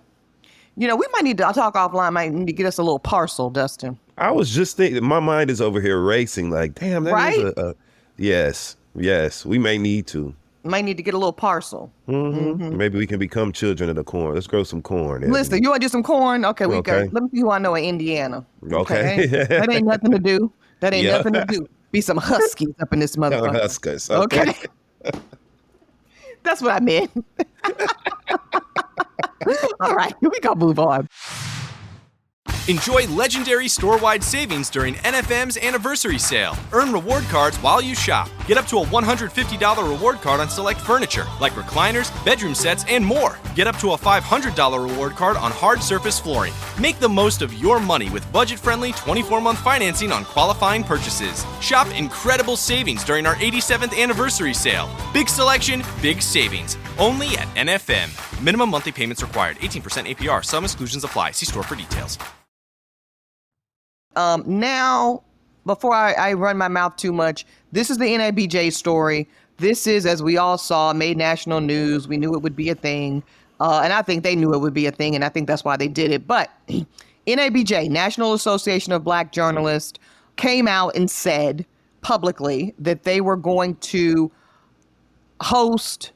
We might need to talk offline, might need to get us a little parcel, Dustin. I was just thinking, my mind is over here racing like, damn, that is yes, we may need to. Might need to get a little parcel. Maybe we can become children of the corn. Let's grow some corn. Listen, you want to do some corn? Okay, we go. Let me see who I know in Indiana. Okay. That ain't nothing to do. Nothing to do. Be some huskies up in this motherfucker. Huskies. Okay. That's what I meant. All right, we got to move on. Enjoy legendary store-wide savings during NFM's anniversary sale. Earn reward cards while you shop. Get up to a $150 reward card on select furniture, like recliners, bedroom sets, and more. Get up to a $500 reward card on hard surface flooring. Make the most of your money with budget-friendly 24-month financing on qualifying purchases. Shop incredible savings during our 87th anniversary sale. Big selection, big savings. Only at NFM. Minimum monthly payments required. 18% APR. Some exclusions apply. See store for details. Now, before I run my mouth too much, this is the NABJ story. This is, as we all saw, made national news. We knew it would be a thing. And I think they knew it would be a thing, and I think that's why they did it. But NABJ, National Association of Black Journalists, came out and said publicly that they were going to host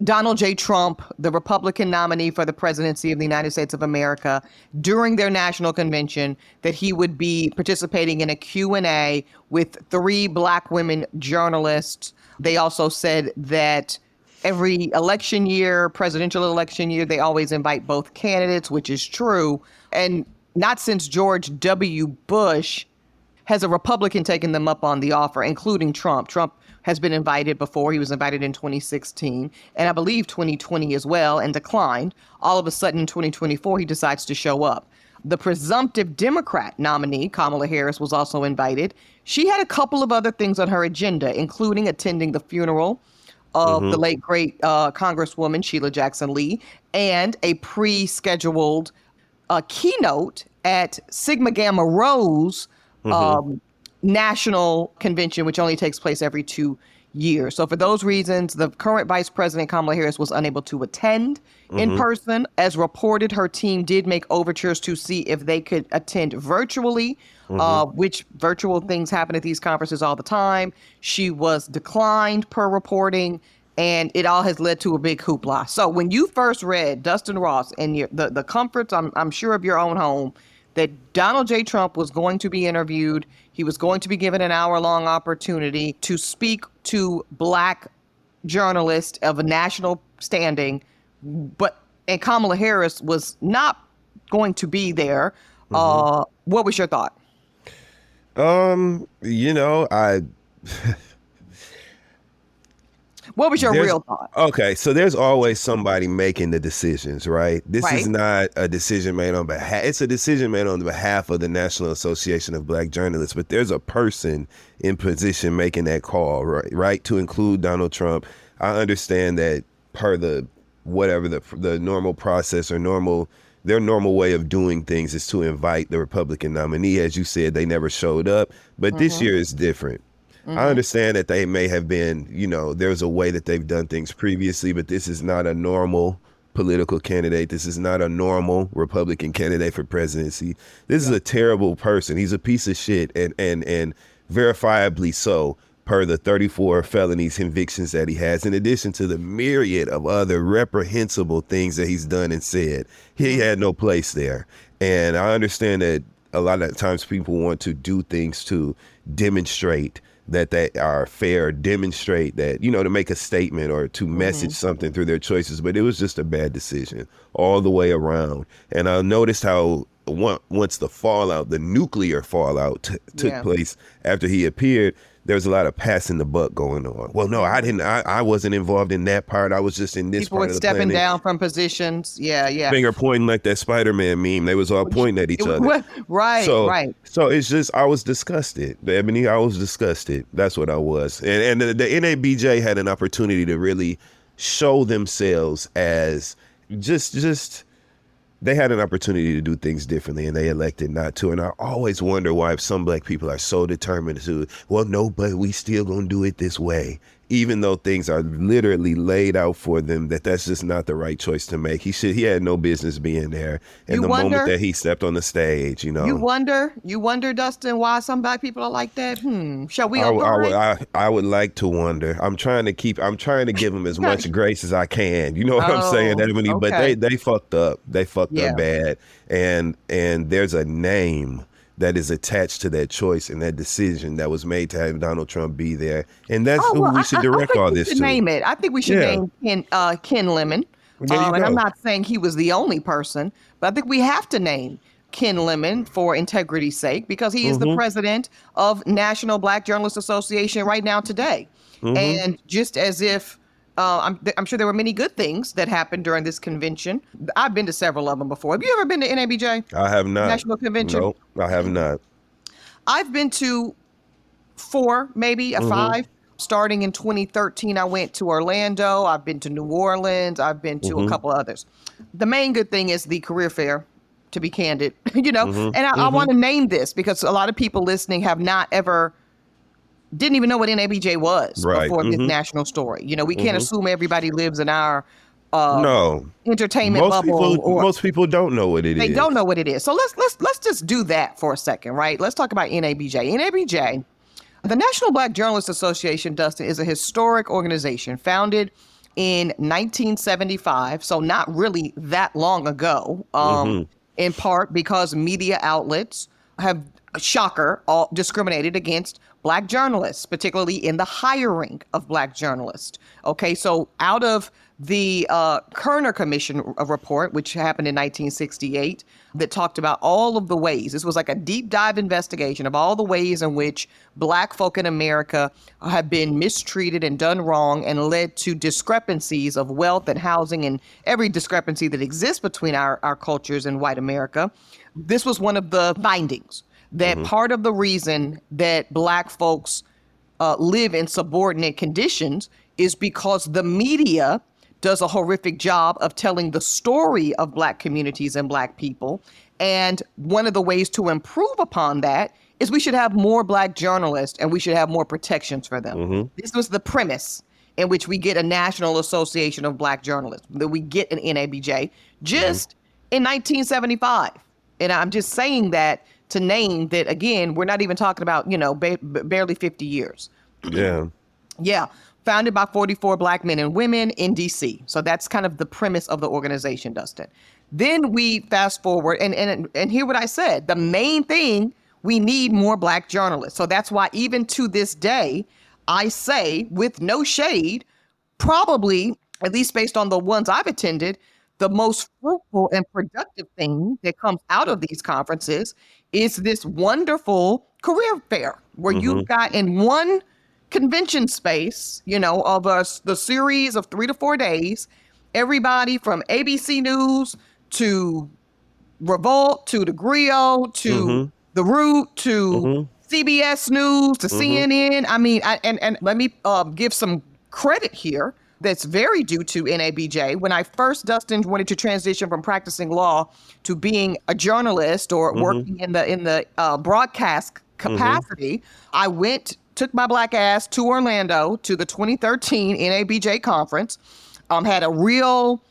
Donald J. Trump, the Republican nominee for the presidency of the United States of America, during their national convention, that he would be participating in a Q&A with 3 black women journalists. They also said that every election year, presidential election year, they always invite both candidates, which is true. And not since George W. Bush has a Republican taken them up on the offer, including Trump. Trump has been invited before. He was invited in 2016 and I believe 2020 as well, and declined. All of a sudden in 2024, he decides to show up. The presumptive Democrat nominee, Kamala Harris, was also invited. She had a couple of other things on her agenda, including attending the funeral of the late, great Congresswoman Sheila Jackson Lee, and a pre-scheduled keynote at Sigma Gamma Rho's national convention, which only takes place every 2 years. So for those reasons, the current Vice President Kamala Harris was unable to attend in person. As reported, her team did make overtures to see if they could attend virtually, which virtual things happen at these conferences all the time. She was declined per reporting, and it all has led to a big hoopla. So when you first read, Dustin Ross, and the comforts, I'm sure, of your own home, that Donald J. Trump was going to be interviewed, he was going to be given an hour-long opportunity to speak to Black journalists of a national standing, and Kamala Harris was not going to be there. What was your thought? What was your real thought? Okay, so there's always somebody making the decisions, right? This is not a decision made on behalf. It's a decision made on behalf of the National Association of Black Journalists, but there's a person in position making that call, right? To include Donald Trump. I understand that per the normal process or their normal way of doing things is to invite the Republican nominee. As you said, they never showed up, but this year is different. I understand that they may have been, there's a way that they've done things previously, but this is not a normal political candidate. This is not a normal Republican candidate for presidency. This is a terrible person. He's a piece of shit and verifiably so, per the 34 felonies convictions that he has, in addition to the myriad of other reprehensible things that he's done and said. He had no place there. And I understand that a lot of times people want to do things to demonstrate that they are fair, demonstrate that, to make a statement or to message something through their choices. But it was just a bad decision all the way around. And I noticed how once the nuclear fallout took place after he appeared, there was a lot of passing the buck going on. Well, no, I wasn't involved in that part. I was just in this People part were of the stepping planet. down from positions. Yeah. Finger pointing like that Spider-Man meme. They was all pointing at each other. Right. So it's just, I was disgusted. Ebony, I was disgusted. That's what I was. And the NABJ had an opportunity to really show themselves as just they had an opportunity to do things differently, and they elected not to. And I always wonder why some Black people are so determined to, well, no, but we still gonna do it this way, even though things are literally laid out for them, that's just not the right choice to make. He had no business being there. And moment that he stepped on the stage, You wonder, Dustin, why some Black people are like that? Shall we? I would like to wonder. I'm trying to give them as much grace as I can. You know what I'm saying, Ebony? Okay. But they fucked up. They fucked up bad. And there's a name that is attached to that choice and that decision that was made to have Donald Trump be there. And that's who we should direct all this to. Name it. I think we should name Ken Lemon. And I'm not saying he was the only person, but I think we have to name Ken Lemon for integrity's sake, because he is the president of National Black Journalists Association right now today. And just as if I'm sure there were many good things that happened during this convention. I've been to several of them before. Have you ever been to NABJ? I have not. National Convention? No, I have not. I've been to 4, maybe 5. Starting in 2013, I went to Orlando. I've been to New Orleans. I've been to a couple others. The main good thing is the career fair, to be candid, And I want to name this because a lot of people listening have not ever didn't even know what NABJ was before this national story. We can't assume everybody lives in our entertainment bubble. Most people don't know what it is. They don't know what it is. So let's just do that for a second, right? Let's talk about NABJ. NABJ, the National Black Journalists Association, Dustin, is a historic organization founded in 1975, so not really that long ago, in part because media outlets have, shocker, all discriminated against Black journalists, particularly in the hiring of Black journalists. Okay, so out of the Kerner Commission report, which happened in 1968, that talked about all of the ways, this was like a deep dive investigation of all the ways in which Black folk in America have been mistreated and done wrong and led to discrepancies of wealth and housing and every discrepancy that exists between our cultures and white America. This was one of the findings, that part of the reason that Black folks live in subordinate conditions is because the media does a horrific job of telling the story of Black communities and Black people And one of the ways to improve upon that is we should have more Black journalists and we should have more protections for them. This was the premise in which we get a National Association of Black Journalists, that we get an NABJ just in 1975. And I'm just saying that to name that, again, we're not even talking about, barely 50 years. Yeah. Yeah. Founded by 44 Black men and women in DC. So that's kind of the premise of the organization, Dustin. Then we fast forward and hear what I said. The main thing, we need more Black journalists. So that's why even to this day, I say, with no shade, probably, at least based on the ones I've attended, the most fruitful and productive thing that comes out of these conferences is this wonderful career fair where you've got in one convention space, of the series of 3 to 4 days, everybody from ABC News to Revolt to the Griot to The Root to CBS News to CNN. I mean, and let me give some credit here that's very due to NABJ. When I first, Dustin, wanted to transition from practicing law to being a journalist or working in the broadcast capacity, I took my Black ass to Orlando to the 2013 NABJ conference, had a real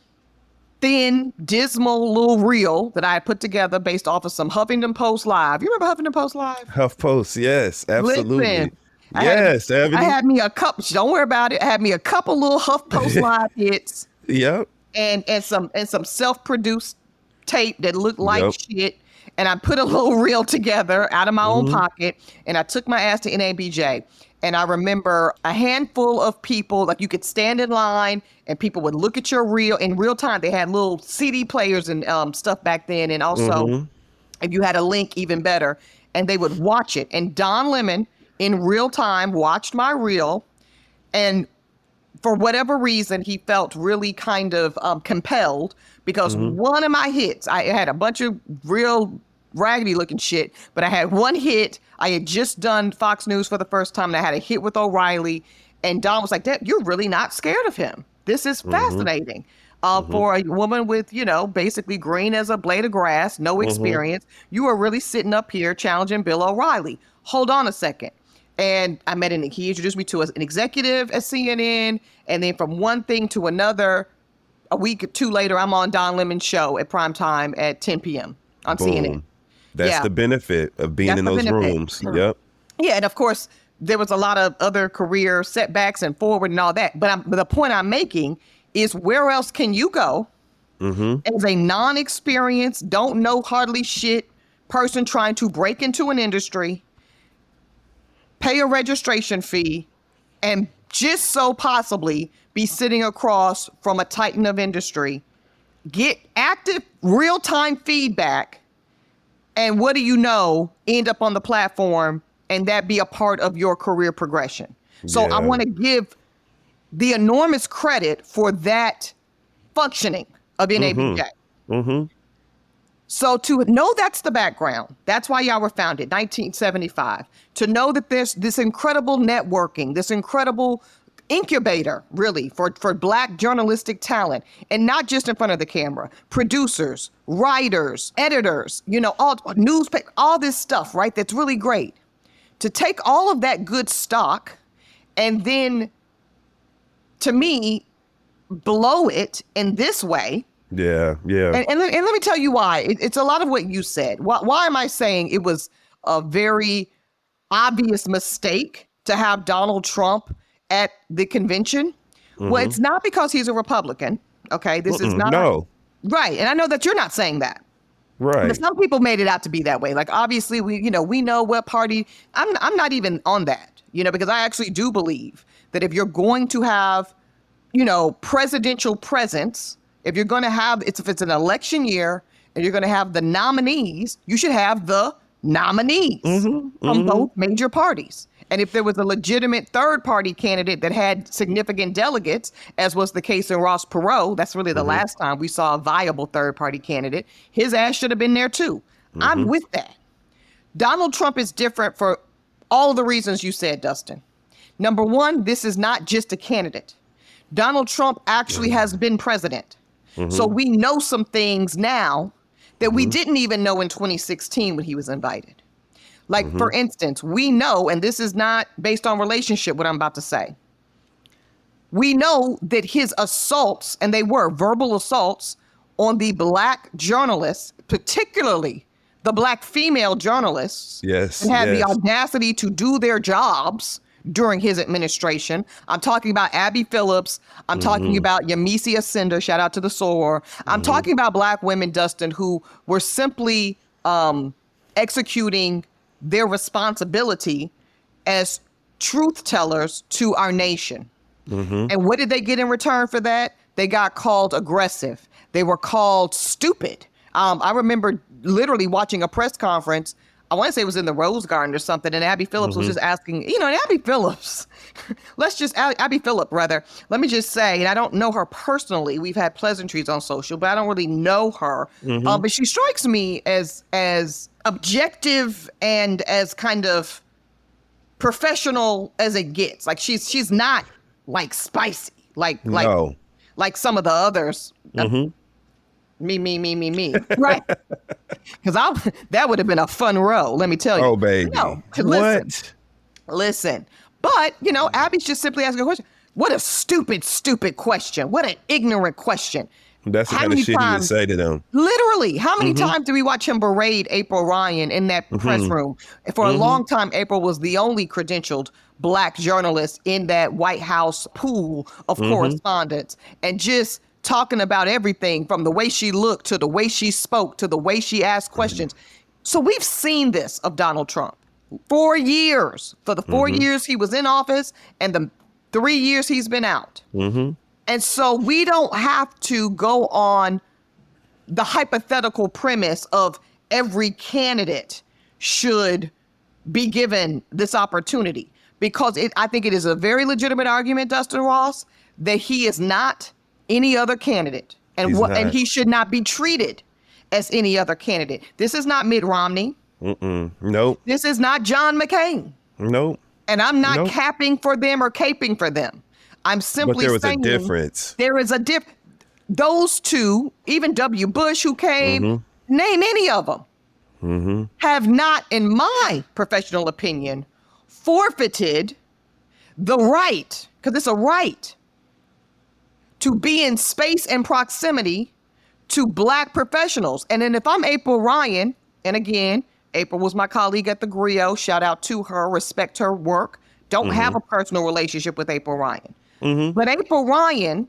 thin, dismal little reel that I had put together based off of some Huffington Post Live. You remember Huffington Post Live? HuffPost, yes, absolutely. Listen, Yes, I had me a couple. Don't worry about it. I had me a couple little HuffPost Live hits. Yep. And some self-produced tape that looked like shit. And I put a little reel together out of my own pocket, and I took my ass to NABJ. And I remember a handful of people, like you could stand in line and people would look at your reel in real time. They had little CD players and stuff back then. And also, if you had a link, even better. And they would watch it. And Don Lemon, in real time, watched my reel. And for whatever reason, he felt really kind of compelled because one of my hits, I had a bunch of real raggedy looking shit, but I had one hit. I had just done Fox News for the first time, and I had a hit with O'Reilly. And Don was like, "Dad, you're really not scared of him. This is fascinating." For a woman with, basically green as a blade of grass, no experience, you are really sitting up here challenging Bill O'Reilly. Hold on a second. And he introduced me to an executive at CNN. And then from one thing to another, a week or two later, I'm on Don Lemon's show at prime time at 10 p.m. on CNN. That's the benefit of being in those rooms. Yep. Yeah. And of course, there was a lot of other career setbacks and forward and all that. But the point I'm making is, where else can you go as a non-experienced, don't know hardly shit person trying to break into an industry, pay a registration fee, and just so possibly be sitting across from a titan of industry, get active real-time feedback, and what do you know, end up on the platform and that be a part of your career progression. So I want to give the enormous credit for that functioning of NABJ. So to know that's the background, that's why y'all were founded, 1975. To know that there's this incredible networking, this incredible incubator, really, for Black journalistic talent, and not just in front of the camera, producers, writers, editors, all newspaper, all this stuff, right? That's really great. To take all of that good stock and then, to me, blow it in this way. Yeah. And let me tell you why. It's a lot of what you said. Why am I saying it was a very obvious mistake to have Donald Trump at the convention? Well, it's not because he's a Republican. Okay, this is not. No. Right, and I know that you're not saying that. Right. But some people made it out to be that way. Like, obviously, we know what party. I'm not even on that, because I actually do believe that if you're going to have, presidential presence, if you're going to have, if it's an election year and you're going to have the nominees, you should have the nominees from both major parties. And if there was a legitimate third party candidate that had significant delegates, as was the case in Ross Perot, that's really the last time we saw a viable third party candidate, his ass should have been there too. I'm with that. Donald Trump is different for all the reasons you said, Dustin. Number one, this is not just a candidate. Donald Trump actually has been president. So we know some things now that we didn't even know in 2016 when he was invited. Like, for instance, we know, and this is not based on relationship, what I'm about to say. We know that his assaults, and they were verbal assaults, on the Black journalists, particularly the Black female journalists, that had the audacity to do their jobs during his administration. I'm talking about Abby Phillips. I'm talking about Yamisia Cinder, shout out to the SOAR. I'm talking about Black women, Dustin, who were simply executing their responsibility as truth tellers to our nation. And what did they get in return for that? They got called aggressive. They were called stupid. I remember literally watching a press conference. I want to say it was in the Rose Garden or something. And Abby Phillips was just asking, and Abby Phillips, Abby Phillip, rather. Let me just say, and I don't know her personally. We've had pleasantries on social, but I don't really know her. But she strikes me as objective and as kind of professional as it gets. Like she's not like spicy, like some of the others. Me. Right. Because that would have been a fun row, let me tell you. Oh, baby. No, what? Listen. But, Abby's just simply asking a question. What a stupid question. What an ignorant question. That's the kind of shit he would say to them. Literally. How many times do we watch him berate April Ryan in that press room? For a long time, April was the only credentialed Black journalist in that White House pool of correspondents. And just talking about everything from the way she looked to the way she spoke to the way she asked questions. So we've seen this of Donald Trump. 4 years. For the 4 years he was in office and the 3 years he's been out. And so we don't have to go on the hypothetical premise of every candidate should be given this opportunity, because I think it is a very legitimate argument, Dustin Ross, that he is not any other candidate, and he should not be treated as any other candidate. This is not Mitt Romney. Nope. This is not John McCain. Nope. And I'm not capping for them or caping for them. I'm simply saying there was a difference. There is a difference. Those two, even W. Bush, who came, name any of them, have not, in my professional opinion, forfeited the right, because it's a right, to be in space and proximity to Black professionals. And then if I'm April Ryan, and again, April was my colleague at the Griot, shout out to her, respect her work. Don't have a personal relationship with April Ryan. But April Ryan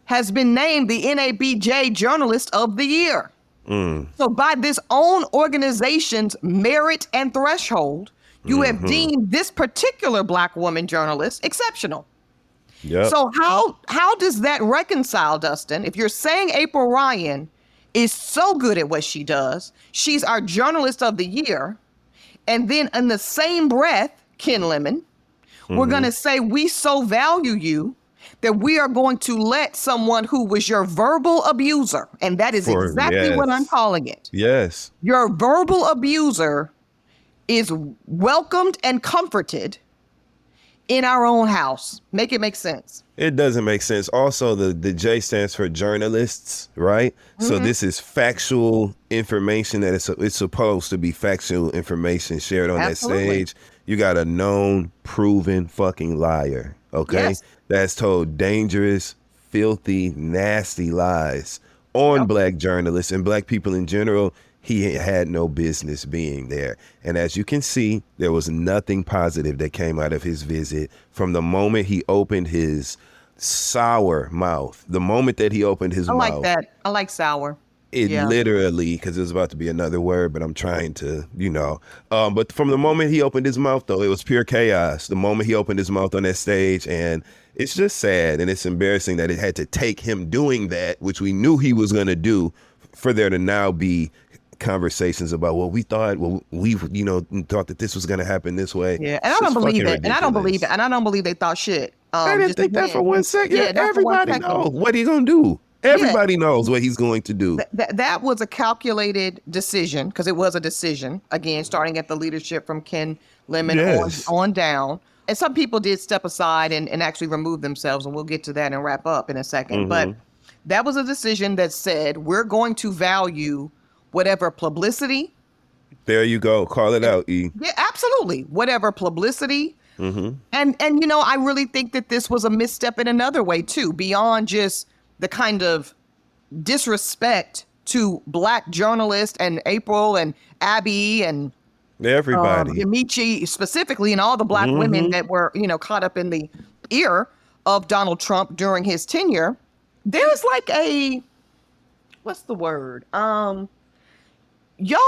has been named the NABJ Journalist of the Year. So by this own organization's merit and threshold, you have deemed this particular Black woman journalist exceptional. So how does that reconcile, Dustin? If you're saying April Ryan is so good at what she does, she's our Journalist of the Year, and then in the same breath, Ken Lemon, we're going to say we so value you that we are going to let someone who was your verbal abuser, and that is exactly what I'm calling it. Yes. Your verbal abuser is welcomed and comforted in our own house. Make it make sense. It doesn't make sense. Also, the J stands for journalists, right? So this is factual information that it's supposed to be factual information shared on that stage. You got a known, proven fucking liar, okay? That's told dangerous, filthy, nasty lies on Black journalists and Black people in general. He had no business being there. And as you can see, there was nothing positive that came out of his visit from the moment he opened his sour mouth. The moment that he opened his mouth. I like that. I like sour. It literally, because there's about to be another word, but I'm trying to, but from the moment he opened his mouth, though, it was pure chaos. The moment he opened his mouth on that stage, and it's just sad and it's embarrassing that it had to take him doing that, which we knew he was going to do, for there to now be conversations about we thought that this was going to happen this way. And I don't believe it. And I don't believe it. And I don't believe they thought shit. I didn't think that for 1 second. Everybody knows what he's going to do. Everybody knows what he's going to do. That was a calculated decision, because it was a decision, again, starting at the leadership from Ken Lemon on down. And some people did step aside and actually remove themselves, and we'll get to that and wrap up in a second. But that was a decision that said, we're going to value whatever publicity. There you go. Call it out, E. Yeah, absolutely. Whatever publicity. And I really think that this was a misstep in another way too, beyond just the kind of disrespect to Black journalists and April and Abby and Everybody. Yamiche specifically, and all the Black women that were, caught up in the ear of Donald Trump during his tenure. There's like what's the word? Y'all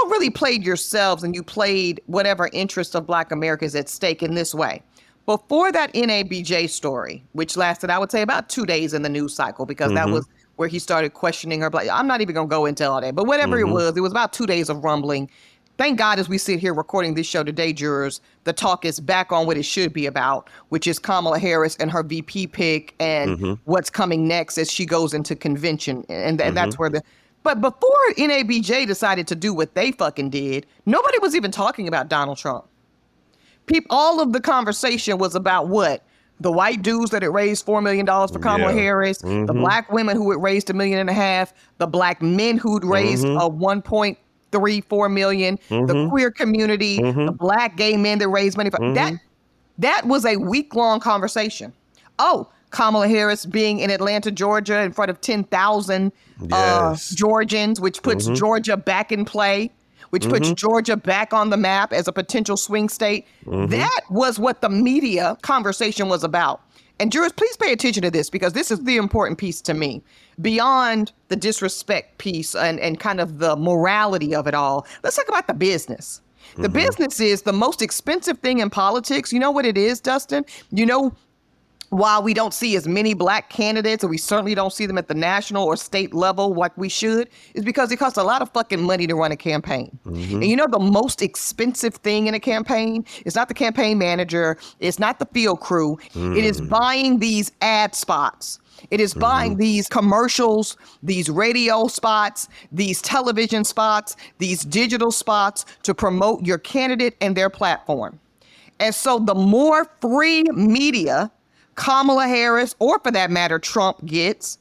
really played yourselves, and you played whatever interest of Black America is at stake in this way. Before that NABJ story, which lasted, I would say, about 2 days in the news cycle, because that was where he started questioning her. I'm not even going to go into all that, but whatever it was about 2 days of rumbling. Thank God, as we sit here recording this show today, jurors, the talk is back on what it should be about, which is Kamala Harris and her VP pick and what's coming next as she goes into convention. And that's where but before NABJ decided to do what they fucking did, nobody was even talking about Donald Trump. All of the conversation was about what? The white dudes that had raised $4 million for Kamala Harris, the Black women who had raised $1.5 million, the Black men who'd raised $1.34 million, the queer community, the Black gay men that raised money for that was a week-long conversation. Oh, Kamala Harris being in Atlanta, Georgia, in front of 10,000 Georgians, which puts Georgia back in play, which puts Georgia back on the map as a potential swing state. That was what the media conversation was about. And jurors, please pay attention to this, because this is the important piece to me. Beyond the disrespect piece and kind of the morality of it all, let's talk about the business. The business is the most expensive thing in politics. You know what it is, Dustin? While we don't see as many Black candidates, or we certainly don't see them at the national or state level like we should, is because it costs a lot of fucking money to run a campaign. And the most expensive thing in a campaign is not the campaign manager, it's not the field crew, it is buying these ad spots. It is buying these commercials, these radio spots, these television spots, these digital spots to promote your candidate and their platform. And so the more free media Kamala Harris, or for that matter, Trump gets,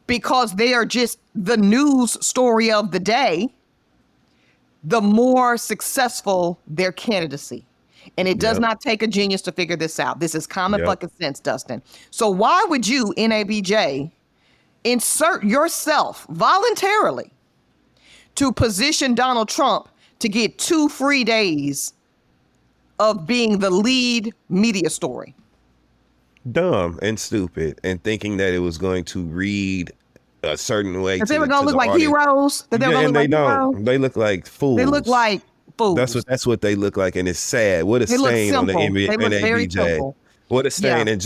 because they are just the news story of the day, the more successful their candidacy. And it does not take a genius to figure this out. This is common fucking sense, Dustin. So why would you, NABJ, insert yourself voluntarily to position Donald Trump to get 2 free days of being the lead media story? Dumb and stupid, and thinking that it was going to read a certain way. That they were going to look like heroes. That they were going to look like heroes. They look like fools. They look like fools. That's what they look like, and it's sad. What a stain on the NABJ. What a stain. And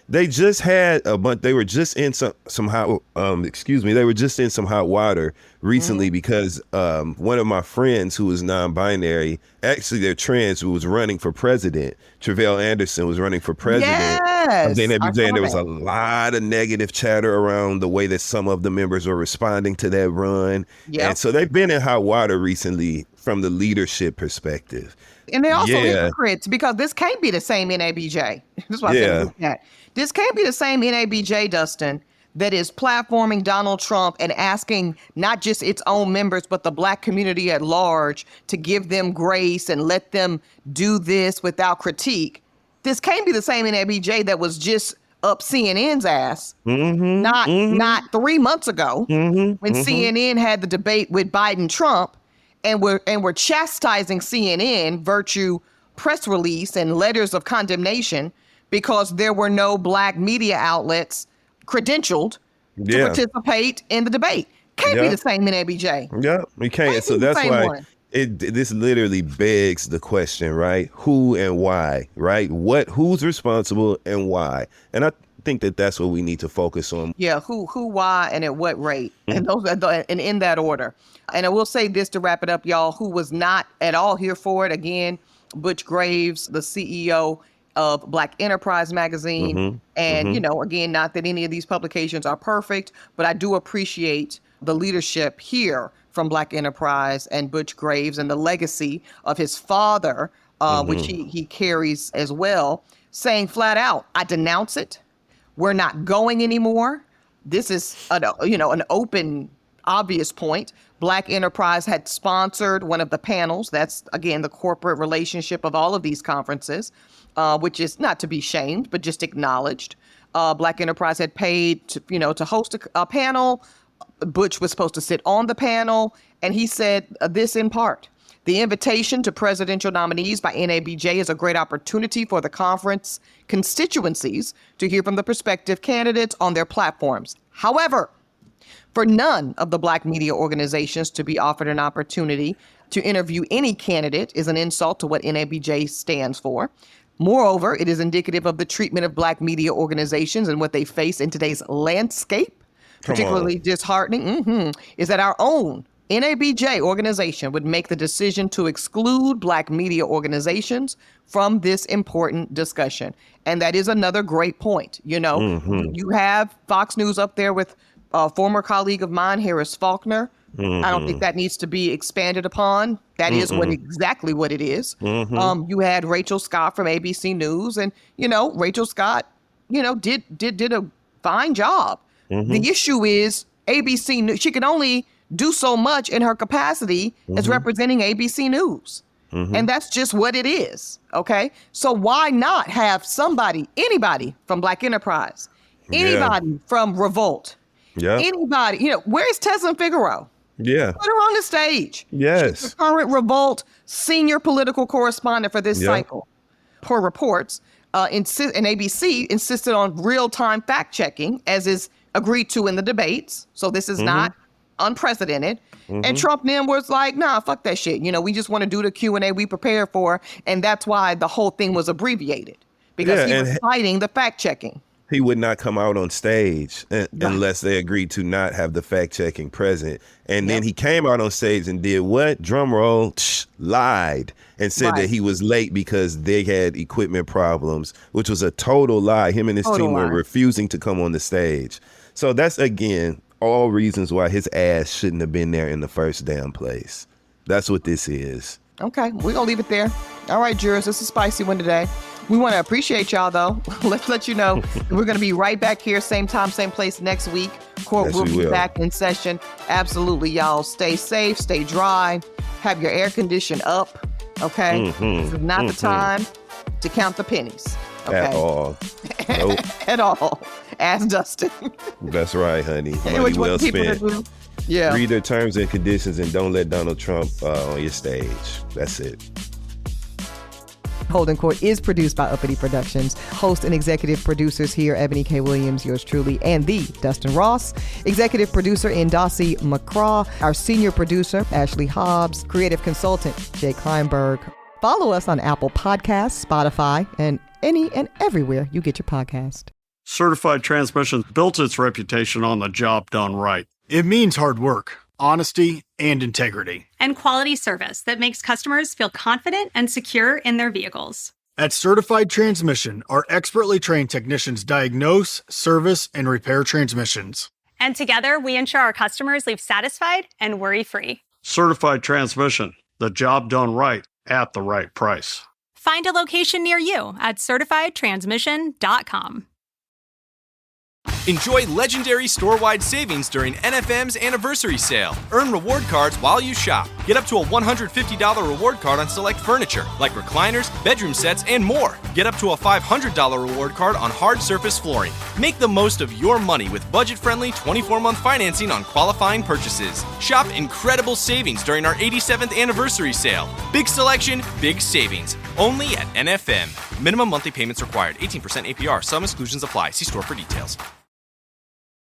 they just had a bunch. They were just in some hot. They were just in some hot water recently because one of my friends who was non-binary, actually they're trans, who was running for president. Tre'vell Anderson was running for president. Yes, and there was a lot of negative chatter around the way that some of the members were responding to that run. And so they've been in hot water recently from the leadership perspective. And they also hypocrites, because this can't be the same NABJ. That's what I said. This can't be the same NABJ, Dustin, that is platforming Donald Trump and asking not just its own members, but the Black community at large to give them grace and let them do this without critique. This can't be the same NABJ that was just up CNN's ass not 3 months ago when CNN had the debate with Biden-Trump and were chastising CNN, virtue press release and letters of condemnation, because there were no Black media outlets credentialed to participate in the debate. Can't be the same in ABJ. Yeah, we can't. So that's why this literally begs the question, right? Who and why, right? Who's responsible and why? And I think that's what we need to focus on. Yeah, who, why, and at what rate, and and in that order. And I will say this to wrap it up, y'all. Who was not at all here for it? Again, Butch Graves, the CEO of Black Enterprise magazine. And, again, not that any of these publications are perfect, but I do appreciate the leadership here from Black Enterprise and Butch Graves and the legacy of his father, which he carries as well, saying flat out, I denounce it. We're not going anymore. This is an open, obvious point, Black Enterprise had sponsored one of the panels. That's, again, the corporate relationship of all of these conferences, which is not to be shamed, but just acknowledged. Black Enterprise had paid to host a panel. Butch was supposed to sit on the panel, and he said this in part: "The invitation to presidential nominees by NABJ is a great opportunity for the conference constituencies to hear from the prospective candidates on their platforms. However, for none of the Black media organizations to be offered an opportunity to interview any candidate is an insult to what NABJ stands for. Moreover, it is indicative of the treatment of Black media organizations and what they face in today's landscape. Particularly disheartening is that our own NABJ organization would make the decision to exclude Black media organizations from this important discussion." And that is another great point. You have Fox News up there with a former colleague of mine, Harris Faulkner. I don't think that needs to be expanded upon. That is exactly what it is. You had Rachel Scott from ABC News, and Rachel Scott, did a fine job. The issue is ABC News. She can only do so much in her capacity as representing ABC News. And that's just what it is. Okay. So why not have anybody from Black Enterprise, anybody from Revolt, anybody, where's Tesla Figaro? Yeah. Put her on the stage. Yes. She's the current Revolt senior political correspondent for this cycle. Per reports, and ABC insisted on real-time fact-checking, as is agreed to in the debates. So this is not unprecedented. And Trump then was like, nah, fuck that shit. We just want to do the Q&A we prepared for. And that's why the whole thing was abbreviated, because he was fighting the fact-checking. He would not come out on stage unless they agreed to not have the fact-checking present. And then he came out on stage and did what? Drum roll, lied and said that he was late because they had equipment problems, which was a total lie. Him and his team were refusing to come on the stage. So that's, again, all reasons why his ass shouldn't have been there in the first damn place. That's what this is. Okay, we're going to leave it there. All right, jurors, this is a spicy one today. We want to appreciate y'all, though. Let's let you know we're going to be right back here, same time, same place next week. Court will be back in session. Absolutely, y'all. Stay safe, stay dry, have your air condition up, okay? This is not the time to count the pennies. Okay? At all. Nope. At all. Ask Dustin. That's right, honey. Money well spent. Yeah. Read their terms and conditions and don't let Donald Trump on your stage. That's it. Holding Court is produced by Uppity Productions. Host and executive producers here, Eboni K. Williams, yours truly, and the Dustin Ross. Executive producer in Dossie, McCraw. Our senior producer, Ashley Hobbs. Creative consultant, Jay Kleinberg. Follow us on Apple Podcasts, Spotify, and any and everywhere you get your podcast. Certified Transmission built its reputation on the job done right. It means hard work, honesty, and integrity. And quality service that makes customers feel confident and secure in their vehicles. At Certified Transmission, our expertly trained technicians diagnose, service, and repair transmissions. And together, we ensure our customers leave satisfied and worry-free. Certified Transmission, the job done right at the right price. Find a location near you at certifiedtransmission.com. Enjoy legendary store-wide savings during NFM's anniversary sale. Earn reward cards while you shop. Get up to a $150 reward card on select furniture, like recliners, bedroom sets, and more. Get up to a $500 reward card on hard surface flooring. Make the most of your money with budget-friendly 24-month financing on qualifying purchases. Shop incredible savings during our 87th anniversary sale. Big selection, big savings. Only at NFM. Minimum monthly payments required. 18% APR. Some exclusions apply. See store for details.